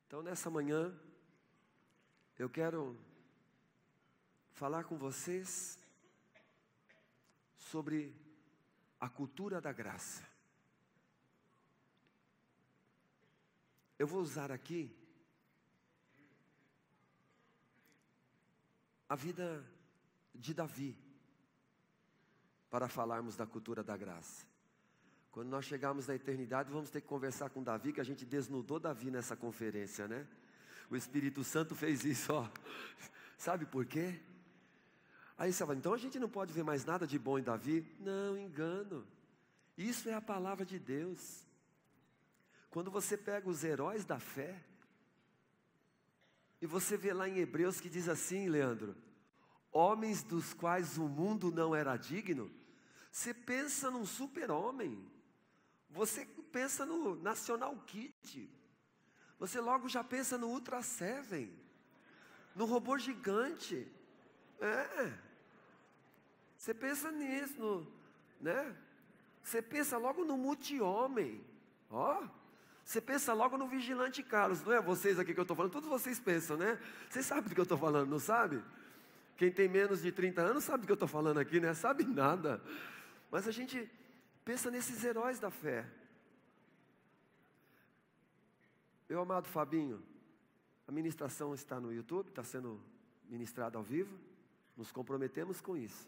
Então, nessa manhã, eu quero falar com vocês sobre a cultura da graça. Eu vou usar aqui a vida de Davi para falarmos da cultura da graça. Quando nós chegarmos na eternidade, vamos ter que conversar com Davi, que a gente desnudou Davi nessa conferência, né? O Espírito Santo fez isso, ó. Sabe por quê? Aí você fala, então a gente não pode ver mais nada de bom em Davi? Não, engano. Isso é a palavra de Deus. Quando você pega os heróis da fé, e você vê lá em Hebreus que diz assim, Leandro, homens dos quais o mundo não era digno, você pensa num super-homem, você pensa no National Kid, você logo já pensa no Ultra Seven, no robô gigante, você pensa nisso, né? Você pensa logo no multi-homem, ó, você pensa logo no Vigilante Carlos, não é vocês aqui que eu estou falando, todos vocês pensam, né? Vocês sabem do que eu estou falando, não sabe? Quem tem menos de 30 anos sabe do que eu estou falando aqui, né? Sabe nada. Mas a gente pensa nesses heróis da fé. Meu amado Fabinho, a ministração está no YouTube, está sendo ministrada ao vivo. Nos comprometemos com isso.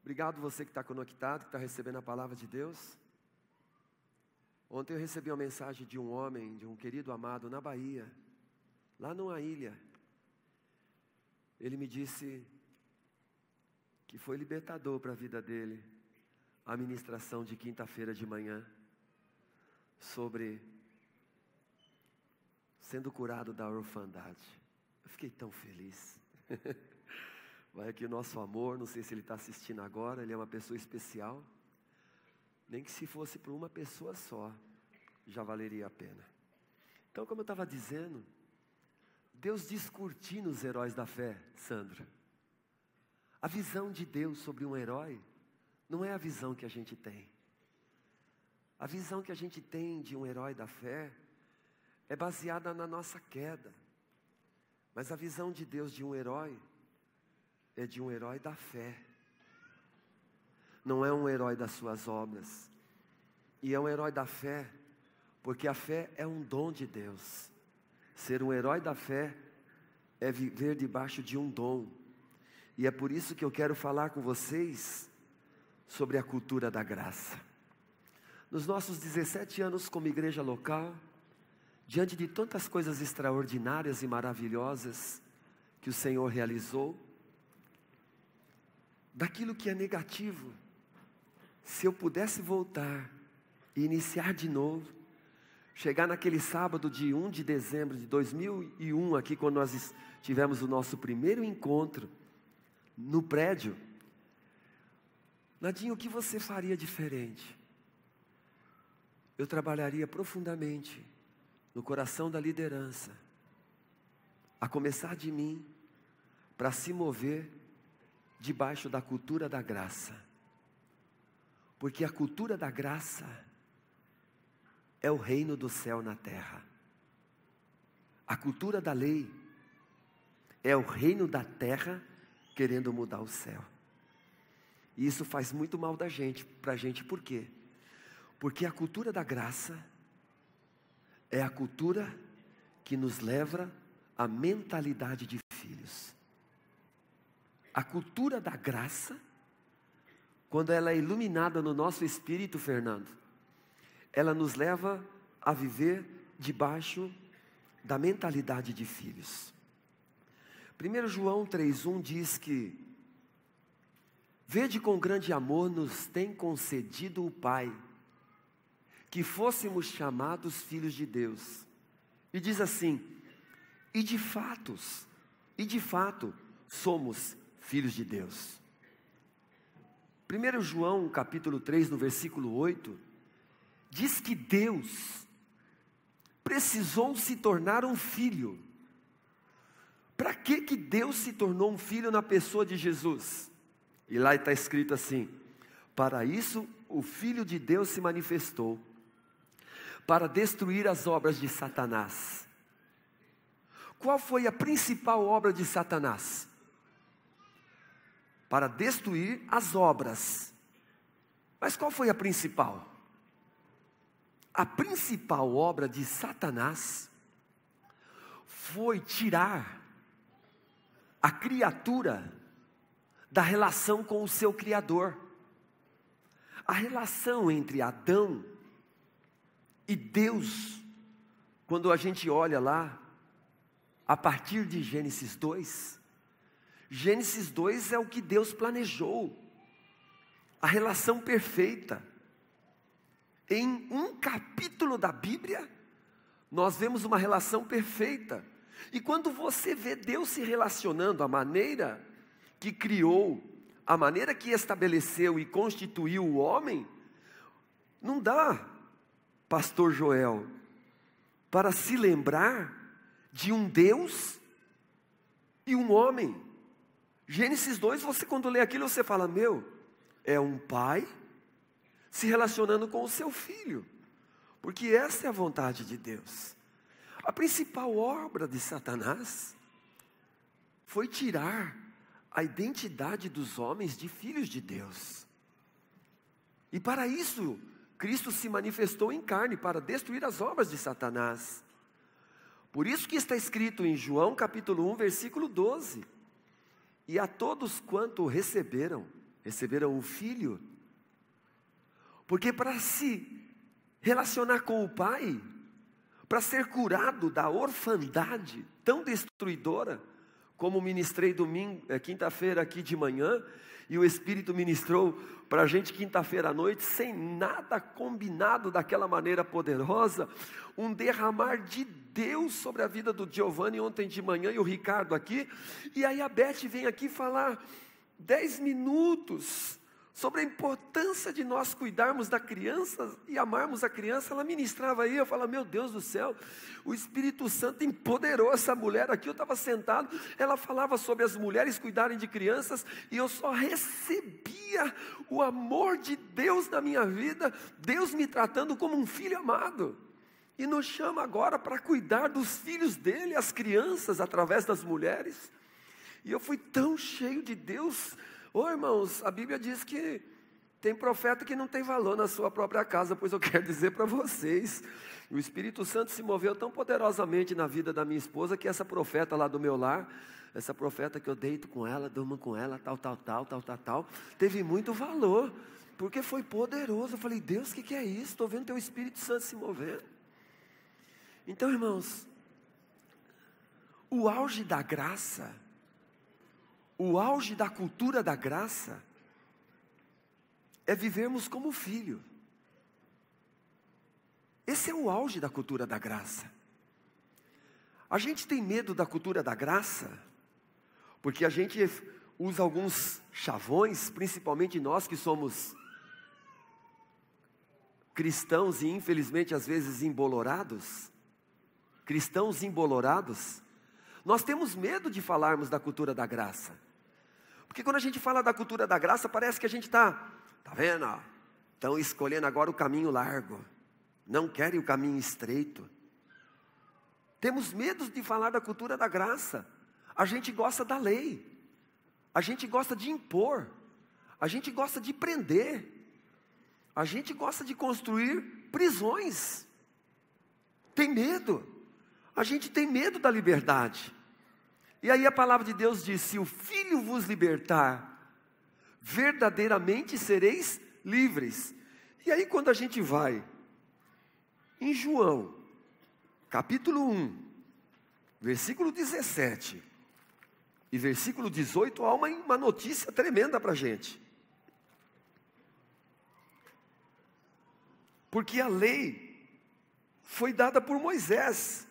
Obrigado você que está conectado, que está recebendo a palavra de Deus. Ontem eu recebi uma mensagem de um homem, de um querido amado na Bahia, lá numa ilha. Ele me disse que foi libertador para a vida dele, a ministração de quinta-feira de manhã, sobre sendo curado da orfandade. Eu fiquei tão feliz. Vai aqui o nosso amor, não sei se ele está assistindo agora, ele é uma pessoa especial. Nem que se fosse por uma pessoa só, já valeria a pena. Então, como eu estava dizendo, Deus descortina os heróis da fé, Sandra. A visão de Deus sobre um herói não é a visão que a gente tem. A visão que a gente tem de um herói da fé é baseada na nossa queda. Mas a visão de Deus de um herói é de um herói da fé. Não é um herói das suas obras. E é um herói da fé, porque a fé é um dom de Deus. Ser um herói da fé é viver debaixo de um dom. E é por isso que eu quero falar com vocês sobre a cultura da graça. Nos nossos 17 anos como igreja local, diante de tantas coisas extraordinárias e maravilhosas que o Senhor realizou, daquilo que é negativo, se eu pudesse voltar e iniciar de novo, chegar naquele sábado de 1 de dezembro de 2001, aqui quando nós tivemos o nosso primeiro encontro, no prédio, Nadinho, o que você faria diferente? Eu trabalharia profundamente no coração da liderança, a começar de mim, para se mover debaixo da cultura da graça. Porque a cultura da graça é o reino do céu na terra. A cultura da lei é o reino da terra querendo mudar o céu. E isso faz muito mal pra gente, por quê? Porque a cultura da graça é a cultura que nos leva à mentalidade de filhos. A cultura da graça, quando ela é iluminada no nosso espírito, Fernando, ela nos leva a viver debaixo da mentalidade de filhos. 1 João 3,1 diz que vede com grande amor nos tem concedido o Pai, que fôssemos chamados filhos de Deus. E diz assim, e de fato, somos filhos de Deus. 1 João capítulo 3, no versículo 8, diz que Deus precisou se tornar um filho. Para que Deus se tornou um filho na pessoa de Jesus? E lá está escrito assim, para isso o Filho de Deus se manifestou, para destruir as obras de Satanás. Qual foi a principal obra de Satanás? Para destruir as obras. Mas qual foi a principal? A principal obra de Satanás foi tirar a criatura da relação com o seu Criador. A relação entre Adão e Deus, quando a gente olha lá, a partir de Gênesis 2, Gênesis 2 é o que Deus planejou, a relação perfeita. Em um capítulo da Bíblia, nós vemos uma relação perfeita. E quando você vê Deus se relacionando, a maneira que criou, a maneira que estabeleceu e constituiu o homem, não dá, pastor Joel, para se lembrar de um Deus e um homem. Gênesis 2, você quando lê aquilo, você fala, é um pai se relacionando com o seu filho, porque essa é a vontade de Deus. A principal obra de Satanás foi tirar a identidade dos homens de filhos de Deus. E para isso, Cristo se manifestou em carne, para destruir as obras de Satanás. Por isso que está escrito em João capítulo 1, versículo 12. E a todos quanto receberam o Filho. Porque para se relacionar com o Pai, para ser curado da orfandade tão destruidora, como ministrei quinta-feira aqui de manhã, e o Espírito ministrou para a gente quinta-feira à noite, sem nada combinado daquela maneira poderosa, um derramar de Deus sobre a vida do Giovanni ontem de manhã e o Ricardo aqui, e aí a Beth vem aqui falar 10 minutos sobre a importância de nós cuidarmos da criança e amarmos a criança. Ela ministrava aí, eu falava, meu Deus do céu, o Espírito Santo empoderou essa mulher aqui. Eu estava sentado, ela falava sobre as mulheres cuidarem de crianças, e eu só recebia o amor de Deus na minha vida, Deus me tratando como um filho amado, e nos chama agora para cuidar dos filhos dele, as crianças, através das mulheres. E eu fui tão cheio de Deus. Irmãos, a Bíblia diz que tem profeta que não tem valor na sua própria casa, pois eu quero dizer para vocês, o Espírito Santo se moveu tão poderosamente na vida da minha esposa, que essa profeta lá do meu lar, essa profeta que eu deito com ela, durmo com ela, tal, teve muito valor, porque foi poderoso. Eu falei, Deus, o que é isso? Estou vendo teu Espírito Santo se mover. Então, irmãos, o auge da graça, o auge da cultura da graça é vivermos como filho. Esse é o auge da cultura da graça. A gente tem medo da cultura da graça, porque a gente usa alguns chavões, principalmente nós que somos cristãos e infelizmente às vezes embolorados. Cristãos embolorados. Nós temos medo de falarmos da cultura da graça. Porque quando a gente fala da cultura da graça, parece que a gente está vendo? Estão escolhendo agora o caminho largo. Não querem o caminho estreito. Temos medo de falar da cultura da graça. A gente gosta da lei. A gente gosta de impor. A gente gosta de prender. A gente gosta de construir prisões. Tem medo. A gente tem medo da liberdade. E aí a palavra de Deus diz, se o Filho vos libertar, verdadeiramente sereis livres. E aí quando a gente vai em João, capítulo 1, versículo 17 e versículo 18, há uma notícia tremenda para a gente. Porque a lei foi dada por Moisés.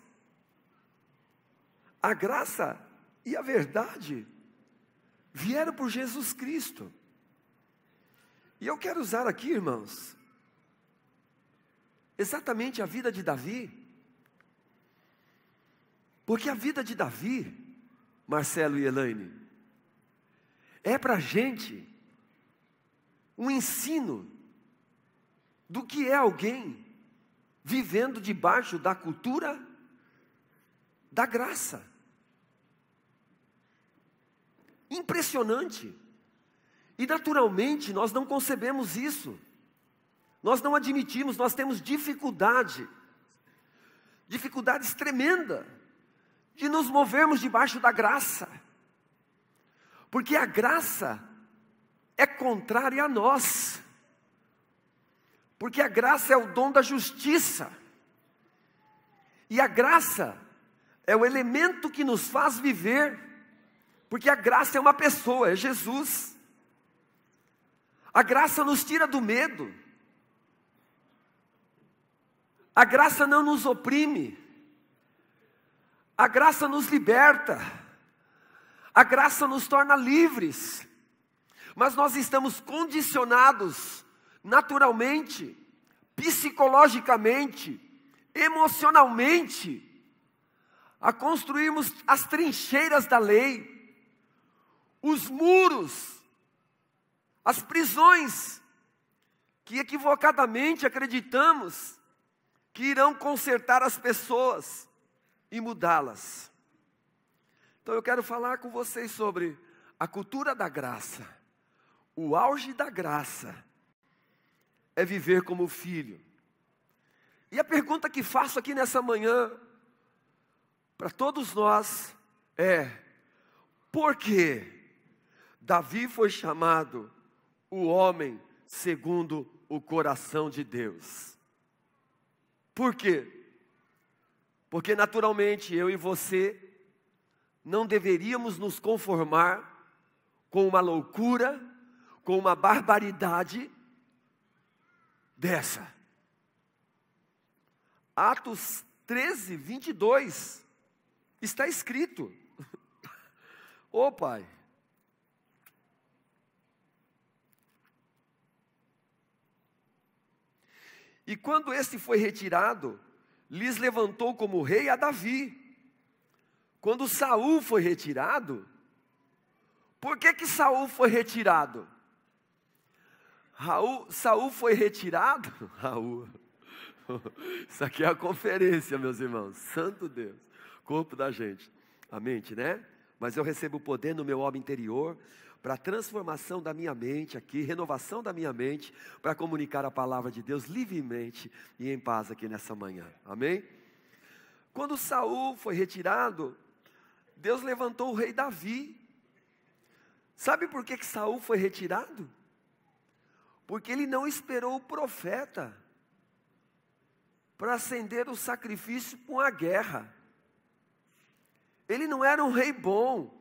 A graça e a verdade vieram por Jesus Cristo. E eu quero usar aqui, irmãos, exatamente a vida de Davi. Porque a vida de Davi, Marcelo e Elaine, é para a gente um ensino do que é alguém vivendo debaixo da cultura da graça. Impressionante. E naturalmente nós não concebemos isso. Nós não admitimos, nós temos dificuldades tremendas de nos movermos debaixo da graça. Porque a graça é contrária a nós. Porque a graça é o dom da justiça. E a graça é o elemento que nos faz viver. Porque a graça é uma pessoa, é Jesus. A graça nos tira do medo. A graça não nos oprime. A graça nos liberta. A graça nos torna livres. Mas nós estamos condicionados naturalmente, psicologicamente, emocionalmente, a construirmos as trincheiras da lei, os muros, as prisões, que equivocadamente acreditamos que irão consertar as pessoas e mudá-las. Então eu quero falar com vocês sobre a cultura da graça. O auge da graça é viver como filho. E a pergunta que faço aqui nessa manhã, para todos nós, é: por que Davi foi chamado o homem segundo o coração de Deus? Por quê? Porque naturalmente eu e você não deveríamos nos conformar com uma loucura, com uma barbaridade dessa. Atos 13, 22, está escrito. Ô Pai. E quando este foi retirado, lhes levantou como rei a Davi. Quando Saul foi retirado, por que Saul foi retirado? Saul foi retirado? Isso aqui é a conferência, meus irmãos. Santo Deus, corpo da gente. A mente, né? Mas eu recebo o poder no meu homem interior para a transformação da minha mente aqui, renovação da minha mente, para comunicar a palavra de Deus livremente e em paz aqui nessa manhã. Amém? Quando Saul foi retirado, Deus levantou o rei Davi. Sabe por que Saul foi retirado? Porque ele não esperou o profeta para acender o sacrifício para uma guerra. Ele não era um rei bom.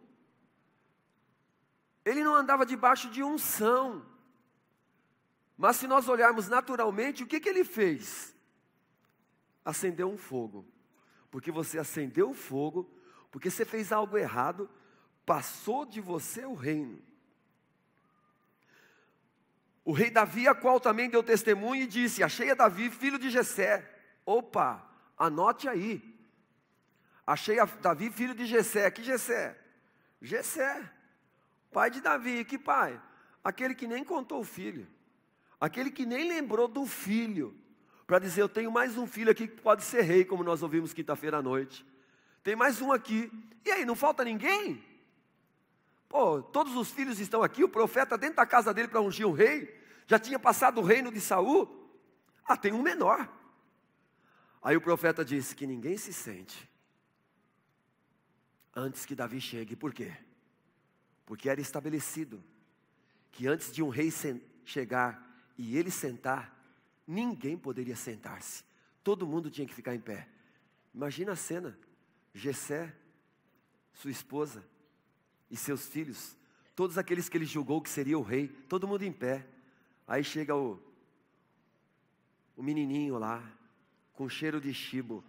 Ele não andava debaixo de unção. Mas se nós olharmos naturalmente, o que ele fez? Acendeu um fogo. Porque você acendeu o fogo, porque você fez algo errado, passou de você o reino. O rei Davi, a qual também deu testemunho e disse: achei a Davi, filho de Jessé. Opa, anote aí. Achei a Davi, filho de Jessé. Que Jessé? Jessé, pai de Davi. Que pai? Aquele que nem contou o filho. Aquele que nem lembrou do filho. Para dizer: eu tenho mais um filho aqui que pode ser rei, como nós ouvimos quinta-feira à noite. Tem mais um aqui. E aí, não falta ninguém? Pô, todos os filhos estão aqui. O profeta dentro da casa dele para ungir um rei. Já tinha passado o reino de Saul. Ah, tem um menor. Aí o profeta disse que ninguém se sente antes que Davi chegue. Por quê? Porque era estabelecido que antes de um rei chegar e ele sentar, ninguém poderia sentar-se. Todo mundo tinha que ficar em pé. Imagina a cena. Jessé, sua esposa e seus filhos, todos aqueles que ele julgou que seria o rei, todo mundo em pé. Aí chega o menininho lá, com cheiro de chibo.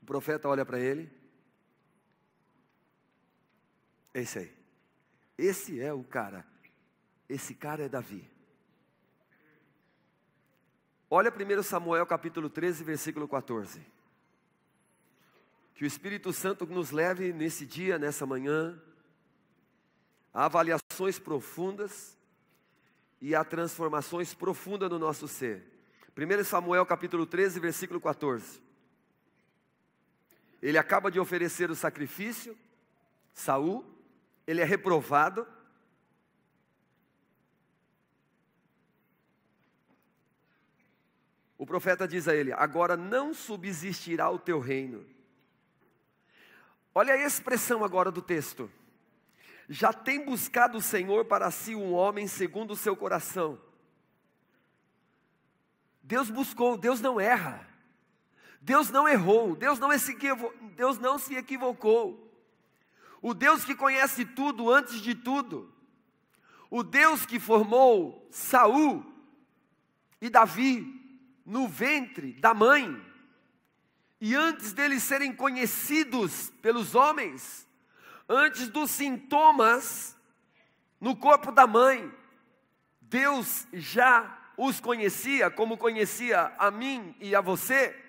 O profeta olha para ele. Esse aí. Esse é o cara. Esse cara é Davi. Olha 1 Samuel capítulo 13, versículo 14. Que o Espírito Santo nos leve nesse dia, nessa manhã, a avaliações profundas e há transformações profundas no nosso ser. 1 Samuel capítulo 13, versículo 14. Ele acaba de oferecer o sacrifício, Saul, ele é reprovado. O profeta diz a ele: agora não subsistirá o teu reino. Olha a expressão agora do texto. Já tem buscado o Senhor para si um homem segundo o seu coração. Deus buscou, Deus não erra. Deus não errou, Deus não se equivocou. O Deus que conhece tudo antes de tudo. O Deus que formou Saul e Davi no ventre da mãe. E antes deles serem conhecidos pelos homens, antes dos sintomas no corpo da mãe, Deus já os conhecia, como conhecia a mim e a você.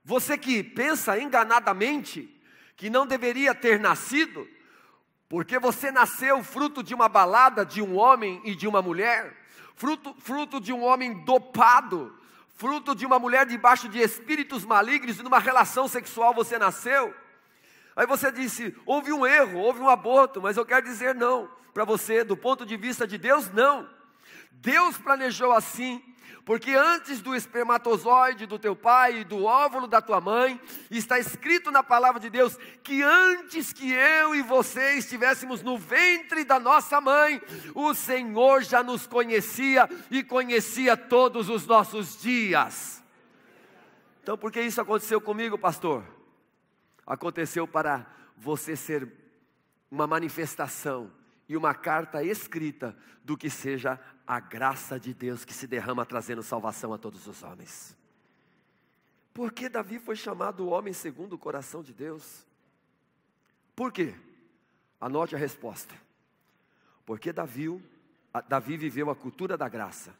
Você que pensa enganadamente que não deveria ter nascido, porque você nasceu fruto de uma balada de um homem e de uma mulher, fruto de um homem dopado, fruto de uma mulher debaixo de espíritos malignos, e numa relação sexual você nasceu. Aí você disse, houve um erro, houve um aborto, mas eu quero dizer não, para você, do ponto de vista de Deus, não. Deus planejou assim, porque antes do espermatozoide do teu pai e do óvulo da tua mãe, está escrito na palavra de Deus, que antes que eu e você estivéssemos no ventre da nossa mãe, o Senhor já nos conhecia e conhecia todos os nossos dias. Então por que isso aconteceu comigo, pastor? Aconteceu para você ser uma manifestação e uma carta escrita do que seja a graça de Deus que se derrama trazendo salvação a todos os homens. Por que Davi foi chamado o homem segundo o coração de Deus? Por quê? Anote a resposta. Porque Davi viveu a cultura da graça.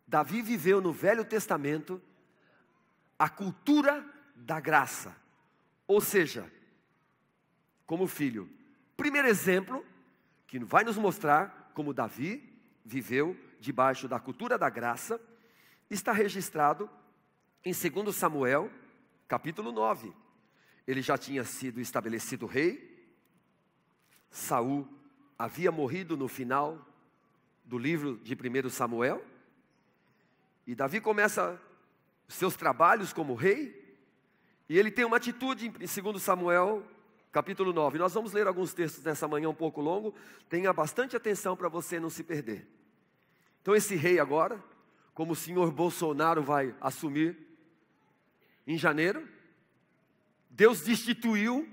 Davi viveu no Velho Testamento a cultura da graça. Ou seja, como filho. Primeiro exemplo, que vai nos mostrar como Davi viveu debaixo da cultura da graça, está registrado em 2 Samuel, capítulo 9. Ele já tinha sido estabelecido rei. Saul havia morrido no final do livro de 1 Samuel. E Davi começa seus trabalhos como rei. E ele tem uma atitude em 2 Samuel, capítulo 9. Nós vamos ler alguns textos nessa manhã um pouco longo. Tenha bastante atenção para você não se perder. Então esse rei agora, como o senhor Bolsonaro vai assumir em janeiro, Deus destitui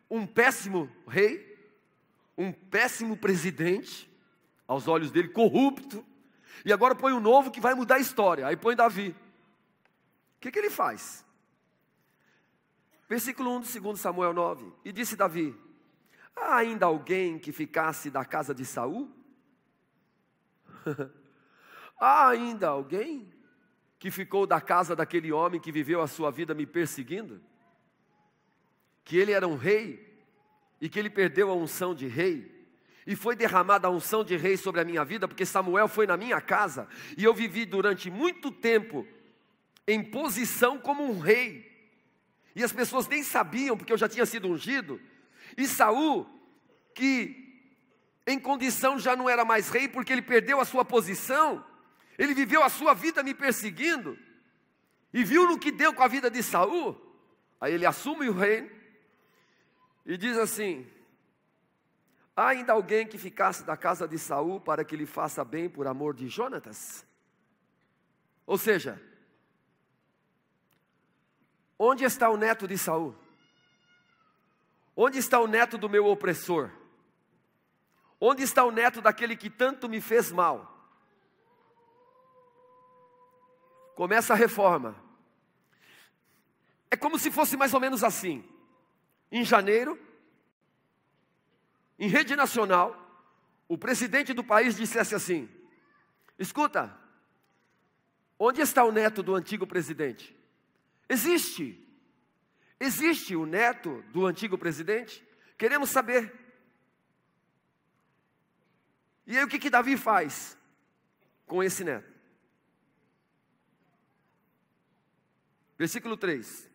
um péssimo rei, um péssimo presidente, aos olhos dele, corrupto, e agora põe um novo que vai mudar a história. Aí põe Davi. O que ele faz? Versículo 1 de 2 Samuel 9. E disse Davi: há ainda alguém que ficasse da casa de Saul? Há ainda alguém que ficou da casa daquele homem que viveu a sua vida me perseguindo? Que ele era um rei e que ele perdeu a unção de rei. E foi derramada a unção de rei sobre a minha vida, porque Samuel foi na minha casa. E eu vivi durante muito tempo em posição como um rei. E as pessoas nem sabiam, porque eu já tinha sido ungido. E Saul, que em condição já não era mais rei, porque ele perdeu a sua posição, ele viveu a sua vida me perseguindo, e viu no que deu com a vida de Saul. Aí ele assume o reino, e diz assim: há ainda alguém que ficasse da casa de Saul, para que lhe faça bem por amor de Jonatas? Ou seja, onde está o neto de Saul? Onde está o neto do meu opressor? Onde está o neto daquele que tanto me fez mal? Começa a reforma. É como se fosse mais ou menos assim. Em janeiro, em rede nacional, o presidente do país dissesse assim: escuta, onde está o neto do antigo presidente? Existe o neto do antigo presidente? Queremos saber. E aí o que Davi faz com esse neto? Versículo 3.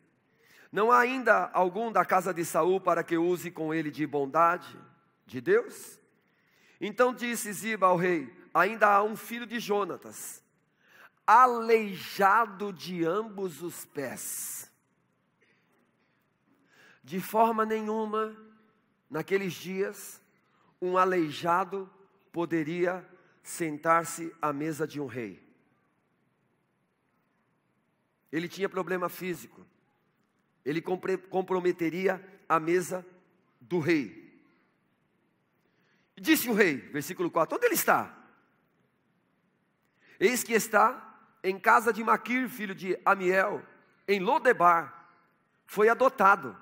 Não há ainda algum da casa de Saul para que use com ele de bondade de Deus? Então disse Ziba ao rei: ainda há um filho de Jonatas, aleijado de ambos os pés. De forma nenhuma, naqueles dias, um aleijado poderia sentar-se à mesa de um rei. Ele tinha problema físico. Ele comprometeria a mesa do rei. Disse o rei, versículo 4, onde ele está? Eis que está em casa de Maquir, filho de Amiel, em Lodebar. Foi adotado.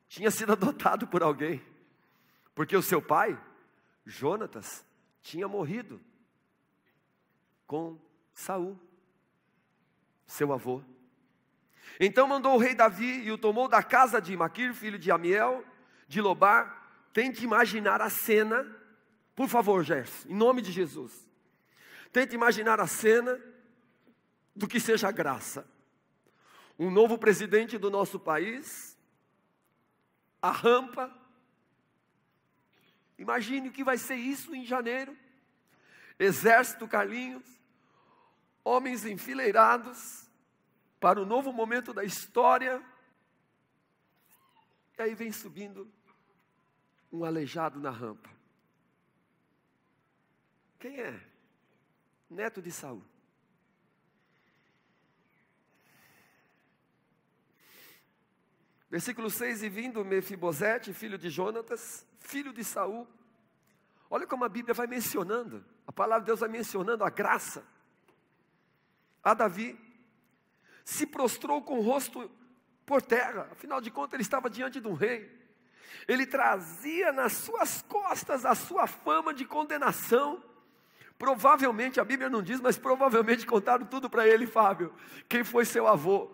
Tinha sido adotado por alguém. Porque o seu pai, Jonatas, tinha morrido com Saul, seu avô. Então mandou o rei Davi e o tomou da casa de Maquir, filho de Amiel, de Lobar. Tente imaginar a cena, por favor, Gerson, em nome de Jesus. Tente imaginar a cena do que seja graça. Um novo presidente do nosso país, a rampa. Imagine o que vai ser isso em janeiro. Exército Carlinhos, homens enfileirados para o novo momento da história. E aí vem subindo um aleijado na rampa. Quem é? Neto de Saul. Versículo 6, e vindo Mefibosete, filho de Jonatas, filho de Saul. Olha como a Bíblia vai mencionando, a palavra de Deus vai mencionando a graça. A Davi se prostrou com o rosto por terra, afinal de contas ele estava diante de um rei. Ele trazia nas suas costas a sua fama de condenação. Provavelmente, a Bíblia não diz, mas provavelmente contaram tudo para ele, Fábio. Quem foi seu avô?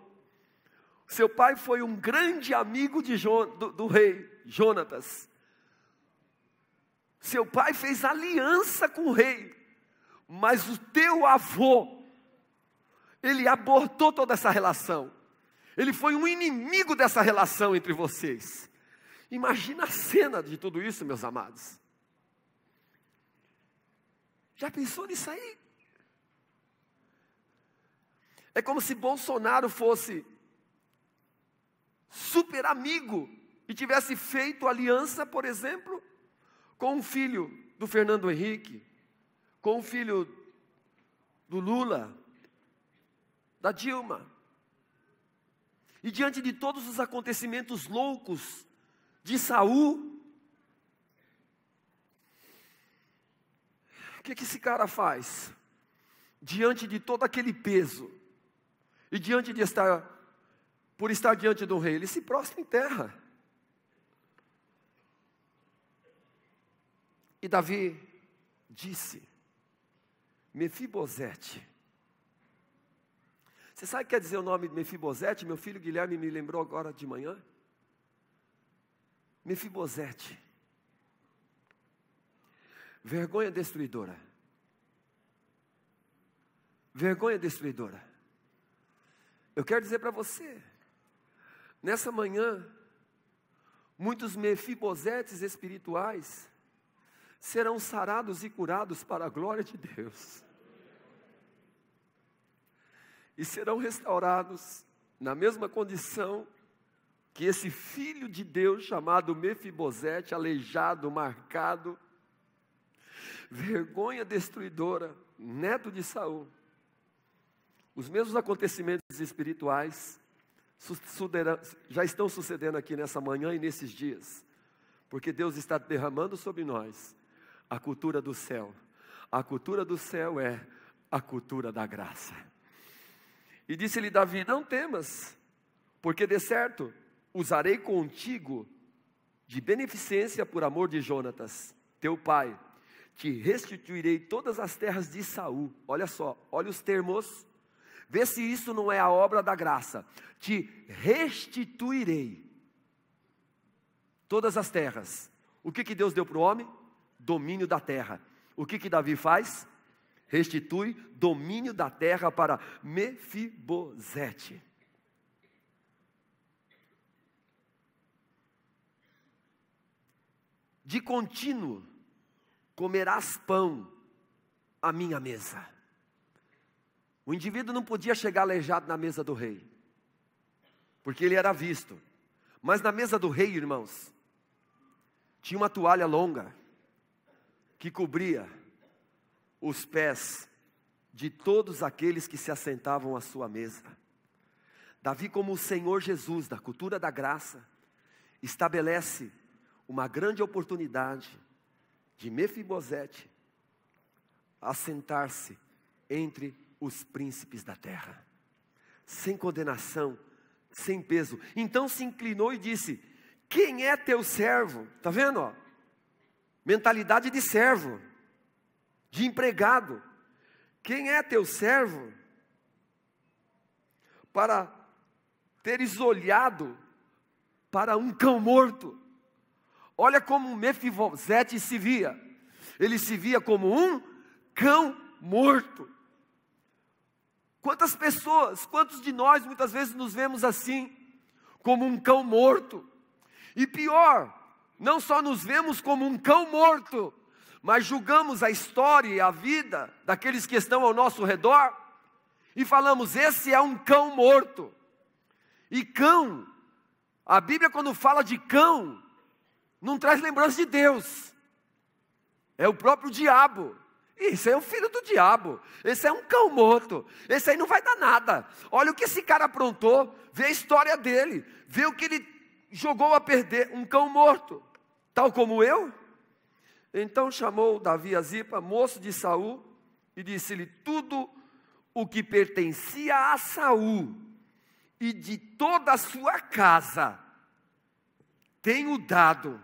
Seu pai foi um grande amigo do rei, Jonatas. Seu pai fez aliança com o rei. Mas o teu avô, ele abortou toda essa relação. Ele foi um inimigo dessa relação entre vocês. Imagina a cena de tudo isso, meus amados. Já pensou nisso aí? É como se Bolsonaro fosse super amigo e tivesse feito aliança, por exemplo, com o filho do Fernando Henrique, com o filho do Lula, da Dilma. E diante de todos os acontecimentos loucos de Saul, o que esse cara faz? Diante de todo aquele peso, e diante de por estar diante do rei, ele se prostra em terra. E Davi disse: Mefibosete. Você sabe o que quer dizer o nome de Mefibosete? Meu filho Guilherme me lembrou agora de manhã. Mefibosete. Vergonha destruidora. Vergonha destruidora. Eu quero dizer para você, nessa manhã, muitos Mefibosetes espirituais serão sarados e curados para a glória de Deus. E serão restaurados na mesma condição que esse filho de Deus chamado Mefibosete, aleijado, marcado, vergonha destruidora, neto de Saul. Os mesmos acontecimentos espirituais já estão sucedendo aqui nessa manhã e nesses dias, porque Deus está derramando sobre nós a cultura do céu. A cultura do céu é a cultura da graça. E disse-lhe Davi: não temas, porque de certo usarei contigo de beneficência por amor de Jonatas, teu pai. Te restituirei todas as terras de Saul. Olha só, olha os termos. Vê se isso não é a obra da graça. Te restituirei todas as terras. O que Deus deu para o homem? Domínio da terra. O que Davi faz? Restitui domínio da terra para Mefibosete. De contínuo comerás pão à minha mesa. O indivíduo não podia chegar aleijado na mesa do rei, porque ele era visto. Mas na mesa do rei, irmãos, tinha uma toalha longa que cobria os pés de todos aqueles que se assentavam à sua mesa. Davi, como o Senhor Jesus, da cultura da graça, estabelece uma grande oportunidade de Mefibosete assentar-se entre os príncipes da terra, sem condenação, sem peso. Então se inclinou e disse: quem é teu servo? Está vendo? Ó? Mentalidade de servo, de empregado. Quem é teu servo para teres olhado para um cão morto? Olha como Mefibosete se via. Ele se via como um cão morto. Quantas pessoas, quantos de nós muitas vezes nos vemos assim, como um cão morto? E pior, não só nos vemos como um cão morto, mas julgamos a história e a vida daqueles que estão ao nosso redor e falamos: esse é um cão morto. E cão, a Bíblia quando fala de cão, não traz lembrança de Deus, é o próprio diabo. Isso é o filho do diabo, esse é um cão morto, esse aí não vai dar nada. Olha o que esse cara aprontou, vê a história dele, vê o que ele jogou a perder, um cão morto, tal como eu. Então chamou Davi a Zipa, moço de Saul, e disse-lhe: tudo o que pertencia a Saul e de toda a sua casa tenho dado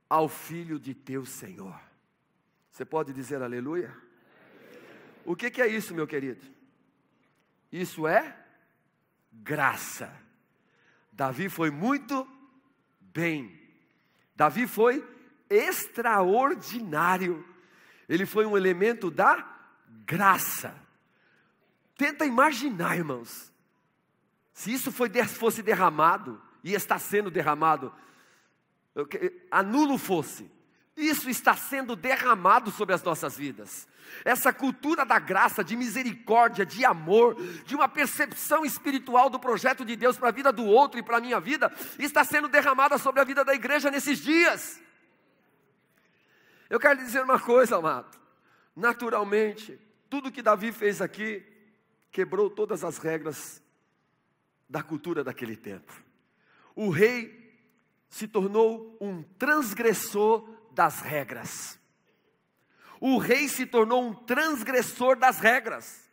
ao filho de teu Senhor. Você pode dizer aleluia? O que é isso, meu querido? Isso é graça. Davi foi muito bem. Davi foi extraordinário. Ele foi um elemento da graça. Tenta imaginar, irmãos, se isso fosse derramado, e está sendo derramado, anulo fosse. Isso está sendo derramado sobre as nossas vidas. Essa cultura da graça, de misericórdia, de amor, de uma percepção espiritual do projeto de Deus para a vida do outro e para a minha vida, está sendo derramada sobre a vida da igreja nesses dias. Eu quero lhe dizer uma coisa, amado. Naturalmente, tudo que Davi fez aqui, quebrou todas as regras da cultura daquele tempo. O rei se tornou um transgressor das regras. O rei se tornou um transgressor das regras.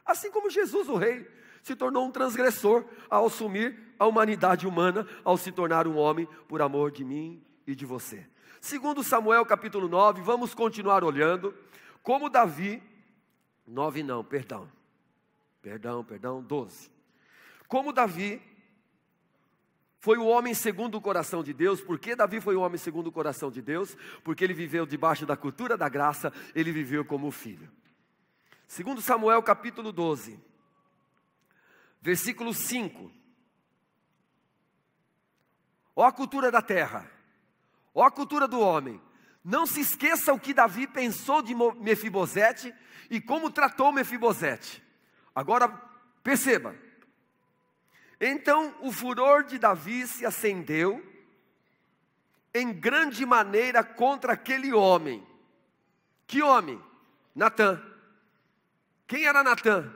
Assim como Jesus, o rei, se tornou um transgressor ao assumir a humanidade humana, ao se tornar um homem por amor de mim e de você. Segundo Samuel capítulo 9, vamos continuar olhando como Davi, 12. Como Davi foi o homem segundo o coração de Deus. Por que Davi foi o homem segundo o coração de Deus? Porque ele viveu debaixo da cultura da graça, ele viveu como filho. Segundo Samuel capítulo 12, versículo 5. Ó a cultura da terra, ó a cultura do homem. Não se esqueça o que Davi pensou de Mefibosete e como tratou Mefibosete. Agora perceba. Então o furor de Davi se acendeu em grande maneira contra aquele homem. Que homem? Natã. Quem era Natã?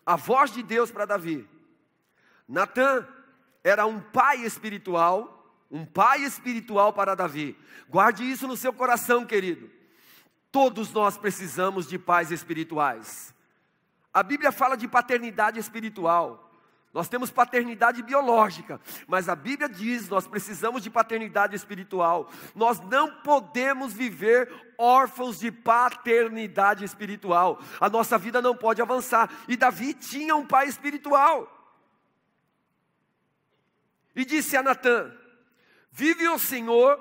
A voz de Deus para Davi. Natã era um pai espiritual para Davi. Guarde isso no seu coração, querido. Todos nós precisamos de pais espirituais. A Bíblia fala de paternidade espiritual. Nós temos paternidade biológica, mas a Bíblia diz, nós precisamos de paternidade espiritual. Nós não podemos viver órfãos de paternidade espiritual. A nossa vida não pode avançar. E Davi tinha um pai espiritual. E disse a Natã: vive o Senhor,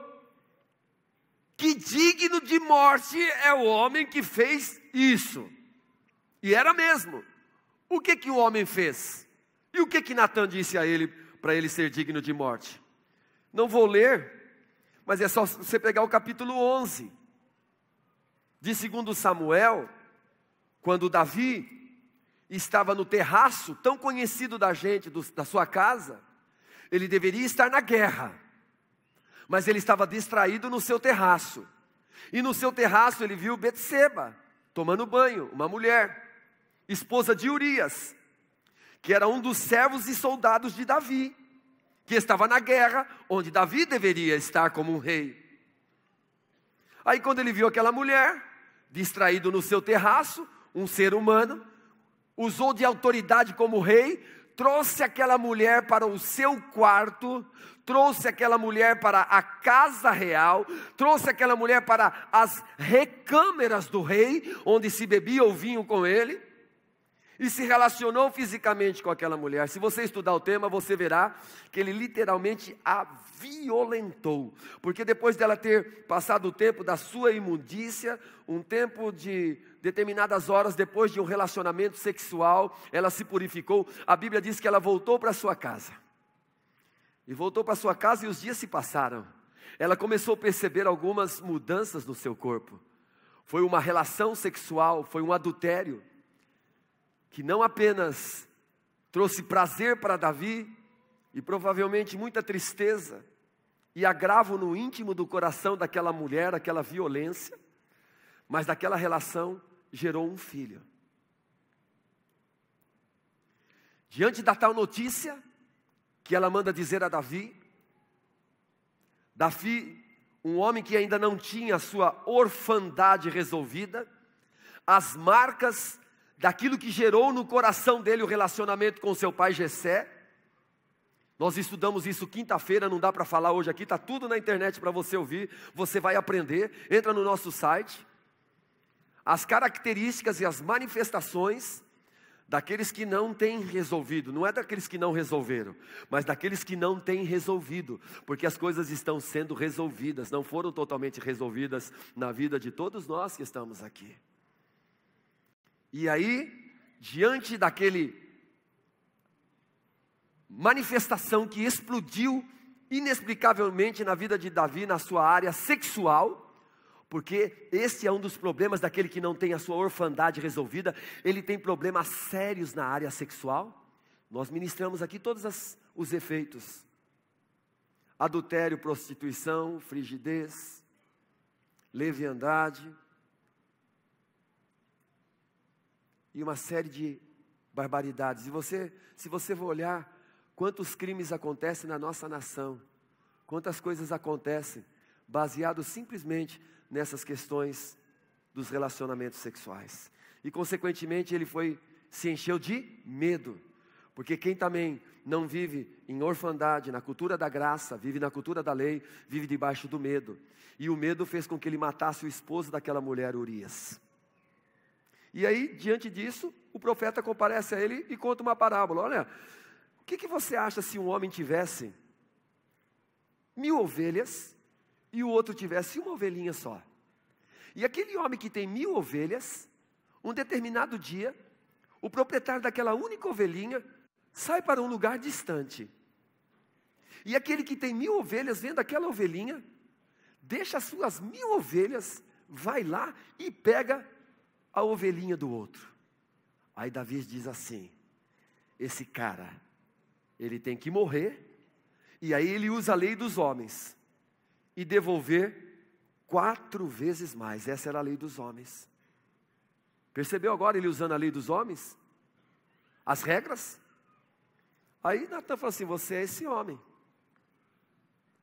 que digno de morte é o homem que fez isso. E era mesmo. O que o homem fez? E o que Natã disse a ele, para ele ser digno de morte? Não vou ler, mas é só você pegar o capítulo 11. De 2 Samuel, quando Davi estava no terraço, tão conhecido da gente, da sua casa, ele deveria estar na guerra, mas ele estava distraído no seu terraço. E no seu terraço ele viu Betseba, tomando banho, uma mulher, esposa de Urias, que era um dos servos e soldados de Davi, que estava na guerra, onde Davi deveria estar como um rei. Aí quando ele viu aquela mulher, distraído no seu terraço, um ser humano, usou de autoridade como rei, trouxe aquela mulher para o seu quarto, trouxe aquela mulher para a casa real, trouxe aquela mulher para as recâmeras do rei, onde se bebia o vinho com ele, e se relacionou fisicamente com aquela mulher. Se você estudar o tema, você verá que ele literalmente a violentou, porque depois dela ter passado o tempo da sua imundícia, um tempo de determinadas horas depois de um relacionamento sexual, ela se purificou. A Bíblia diz que ela voltou para sua casa. E voltou para sua casa e os dias se passaram. Ela começou a perceber algumas mudanças no seu corpo. Foi uma relação sexual, foi um adultério, que não apenas trouxe prazer para Davi, e provavelmente muita tristeza, e agravo no íntimo do coração daquela mulher, aquela violência, mas daquela relação gerou um filho. Diante da tal notícia, que ela manda dizer a Davi, um homem que ainda não tinha a sua orfandade resolvida, as marcas daquilo que gerou no coração dele o relacionamento com seu pai Jessé. Nós estudamos isso quinta-feira, não dá para falar hoje aqui, está tudo na internet para você ouvir, você vai aprender, entra no nosso site. As características e as manifestações daqueles que não têm resolvido, não é daqueles que não resolveram, mas daqueles que não têm resolvido, porque as coisas estão sendo resolvidas, não foram totalmente resolvidas na vida de todos nós que estamos aqui. E aí, diante daquele manifestação que explodiu inexplicavelmente na vida de Davi, na sua área sexual, porque esse é um dos problemas daquele que não tem a sua orfandade resolvida, ele tem problemas sérios na área sexual. Nós ministramos aqui todos os efeitos: adultério, prostituição, frigidez, leviandade, e uma série de barbaridades. E se você for olhar quantos crimes acontecem na nossa nação, quantas coisas acontecem baseado simplesmente nessas questões dos relacionamentos sexuais. E consequentemente ele se encheu de medo, porque quem também não vive em orfandade, na cultura da graça, vive na cultura da lei, vive debaixo do medo. E o medo fez com que ele matasse o esposo daquela mulher, Urias. E aí, diante disso, o profeta comparece a ele e conta uma parábola. Olha, o que você acha se um homem tivesse 1000 ovelhas e o outro tivesse uma ovelhinha só? E aquele homem que tem 1000 ovelhas, um determinado dia, o proprietário daquela única ovelhinha sai para um lugar distante. E aquele que tem 1000 ovelhas, vendo aquela ovelhinha, deixa as suas 1000 ovelhas, vai lá e pega a ovelhinha do outro. Aí Davi diz assim: esse cara, ele tem que morrer, e aí ele usa a lei dos homens, e devolver 4 vezes mais. Essa era a lei dos homens. Percebeu agora ele usando a lei dos homens? As regras? Aí Natã falou assim: você é esse homem.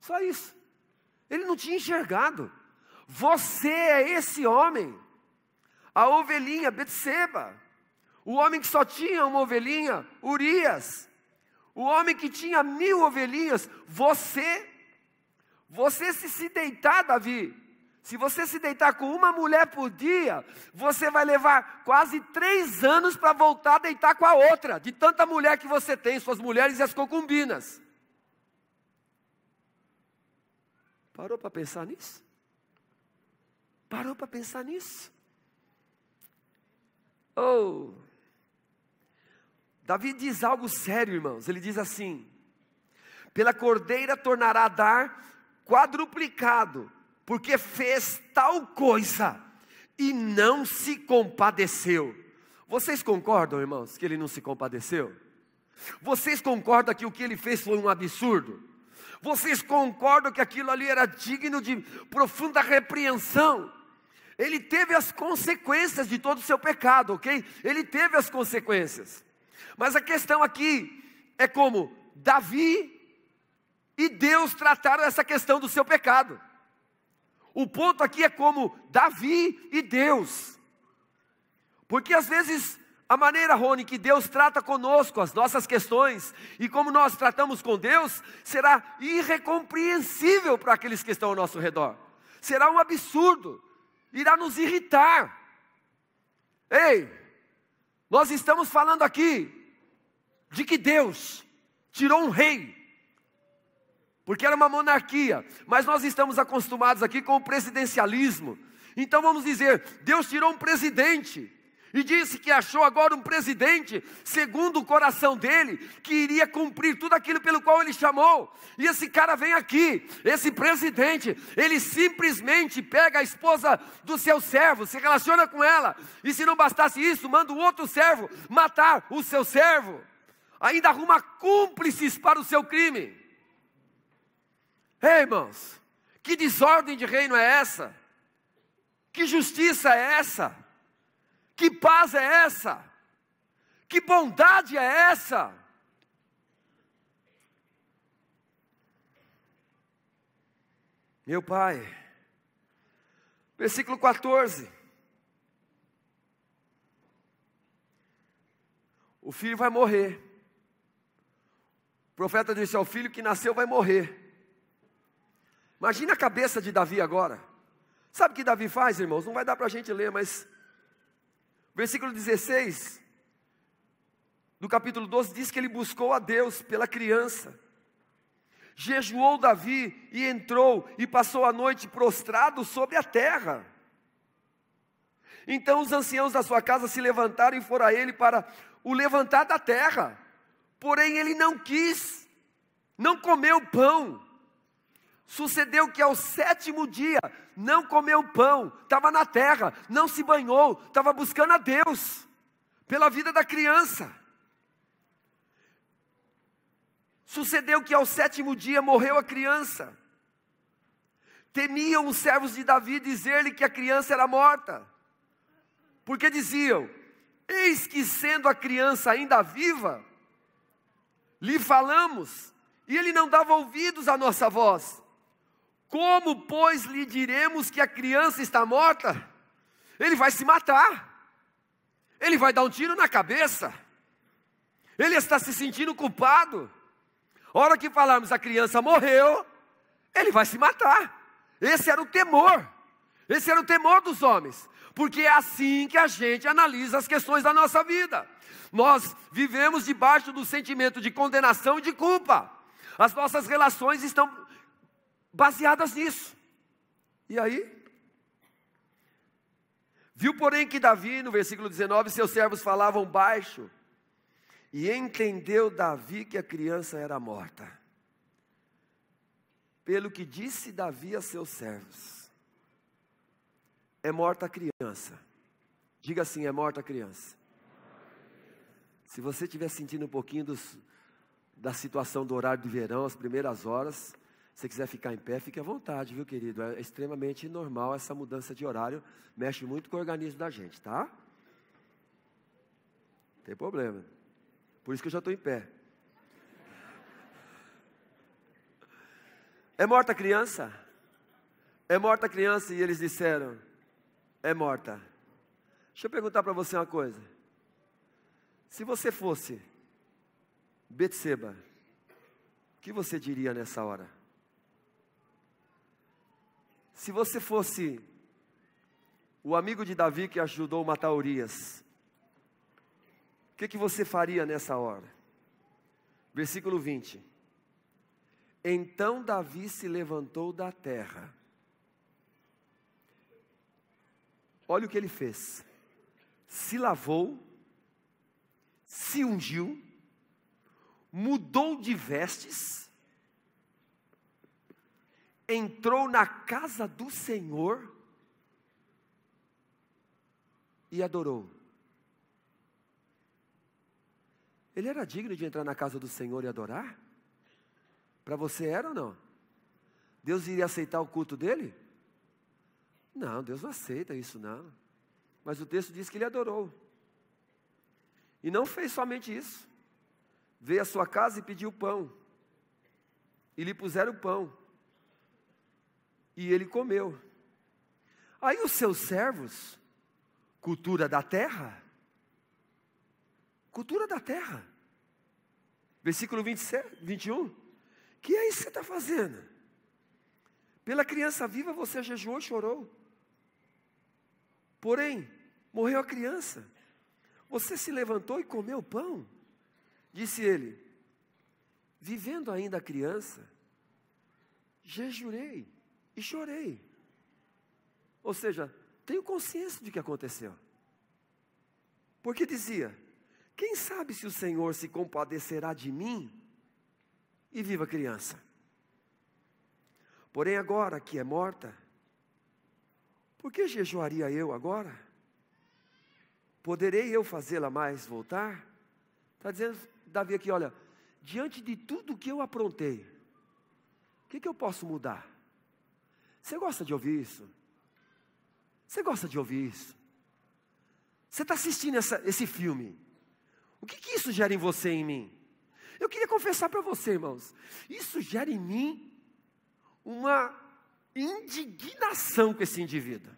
Só isso. Ele não tinha enxergado. Você é esse homem. A ovelhinha, Betseba. O homem que só tinha uma ovelhinha, Urias. O homem que tinha 1000 ovelhinhas, você se deitar, Davi, se você se deitar com uma mulher por dia, você vai levar quase 3 anos para voltar a deitar com a outra, de tanta mulher que você tem, suas mulheres e as concubinas. Parou para pensar nisso? Parou para pensar nisso? Oh, Davi diz algo sério, irmãos. Ele diz assim: pela cordeira tornará a dar quadruplicado, porque fez tal coisa e não se compadeceu. Vocês concordam, irmãos, que ele não se compadeceu? Vocês concordam que o que ele fez foi um absurdo? Vocês concordam que aquilo ali era digno de profunda repreensão? Ele teve as consequências de todo o seu pecado, ok? Ele teve as consequências. Mas a questão aqui é como Davi e Deus trataram essa questão do seu pecado. O ponto aqui é como Davi e Deus. Porque às vezes a maneira, Rony, que Deus trata conosco as nossas questões e como nós tratamos com Deus, será irrecompreensível para aqueles que estão ao nosso redor. Será um absurdo, irá nos irritar. Ei, nós estamos falando aqui de que Deus tirou um rei, porque era uma monarquia, mas nós estamos acostumados aqui com o presidencialismo. Então vamos dizer, Deus tirou um presidente e disse que achou agora um presidente segundo o coração dele, que iria cumprir tudo aquilo pelo qual ele chamou. E esse cara vem aqui, esse presidente, ele simplesmente pega a esposa do seu servo, se relaciona com ela, e se não bastasse isso, manda o outro servo matar o seu servo, ainda arruma cúmplices para o seu crime. Ei, irmãos, que desordem de reino é essa? Que justiça é essa? Que paz é essa? Que bondade é essa? Meu Pai, versículo 14. O filho vai morrer. O profeta disse ao filho que nasceu vai morrer. Imagina a cabeça de Davi agora. Sabe o que Davi faz, irmãos? Não vai dar para a gente ler, mas versículo 16 do capítulo 12 diz que ele buscou a Deus pela criança. Jejuou Davi e entrou e passou a noite prostrado sobre a terra. Então os anciãos da sua casa se levantaram e foram a ele para o levantar da terra. Porém ele não quis, não comeu pão. Sucedeu que ao 7º dia não comeu pão, estava na terra, não se banhou, estava buscando a Deus pela vida da criança. Sucedeu que ao 7º dia morreu a criança. Temiam os servos de Davi dizer-lhe que a criança era morta, porque diziam: eis que sendo a criança ainda viva, lhe falamos, e ele não dava ouvidos à nossa voz. Como, pois, lhe diremos que a criança está morta? Ele vai se matar. Ele vai dar um tiro na cabeça. Ele está se sentindo culpado. A hora que falarmos a criança morreu, ele vai se matar. Esse era o temor. Esse era o temor dos homens. Porque é assim que a gente analisa as questões da nossa vida. Nós vivemos debaixo do sentimento de condenação e de culpa. As nossas relações estão baseadas nisso. E aí? Viu, porém, que Davi, no versículo 19, seus servos falavam baixo, e entendeu Davi que a criança era morta. Pelo que disse Davi a seus servos: é morta a criança. Diga assim: é morta a criança. Se você estiver sentindo um pouquinho da situação do horário de verão, as primeiras horas, se você quiser ficar em pé, fique à vontade, viu, querido? É extremamente normal essa mudança de horário, mexe muito com o organismo da gente, tá? Não tem problema. Por isso que eu já estou em pé. É morta a criança? É morta a criança? E eles disseram: é morta. Deixa eu perguntar para você uma coisa. Se você fosse Betseba, o que você diria nessa hora? Se você fosse o amigo de Davi que ajudou a matar Urias, o que você faria nessa hora? Versículo 20. Então Davi se levantou da terra olha o que ele fez. Se lavou, se ungiu, mudou de vestes, entrou na casa do Senhor e adorou. Ele era digno de entrar na casa do Senhor e adorar? Para você era ou não? Deus iria aceitar o culto dele? Não, Deus não aceita isso não. Mas o texto diz que ele adorou. E não fez somente isso. Veio à sua casa e pediu pão. E lhe puseram pão. E ele comeu. Aí os seus servos, cultura da terra. Cultura da terra. Versículo 21. Que é isso que você está fazendo? Pela criança viva você jejuou e chorou. Porém, morreu a criança. Você se levantou e comeu pão? Disse ele, vivendo ainda a criança, jejuei e chorei. Ou seja, tenho consciência de que aconteceu. Porque dizia, quem sabe se o Senhor se compadecerá de mim e viva a criança? Porém agora que é morta, por que jejuaria eu agora? Poderei eu fazê-la mais voltar? Está dizendo Davi aqui, olha, diante de tudo que eu aprontei, o que eu posso mudar? Você gosta de ouvir isso? Você gosta de ouvir isso? Você está assistindo esse filme? O que isso gera em você e em mim? Eu queria confessar para você, irmãos, isso gera em mim uma indignação com esse indivíduo.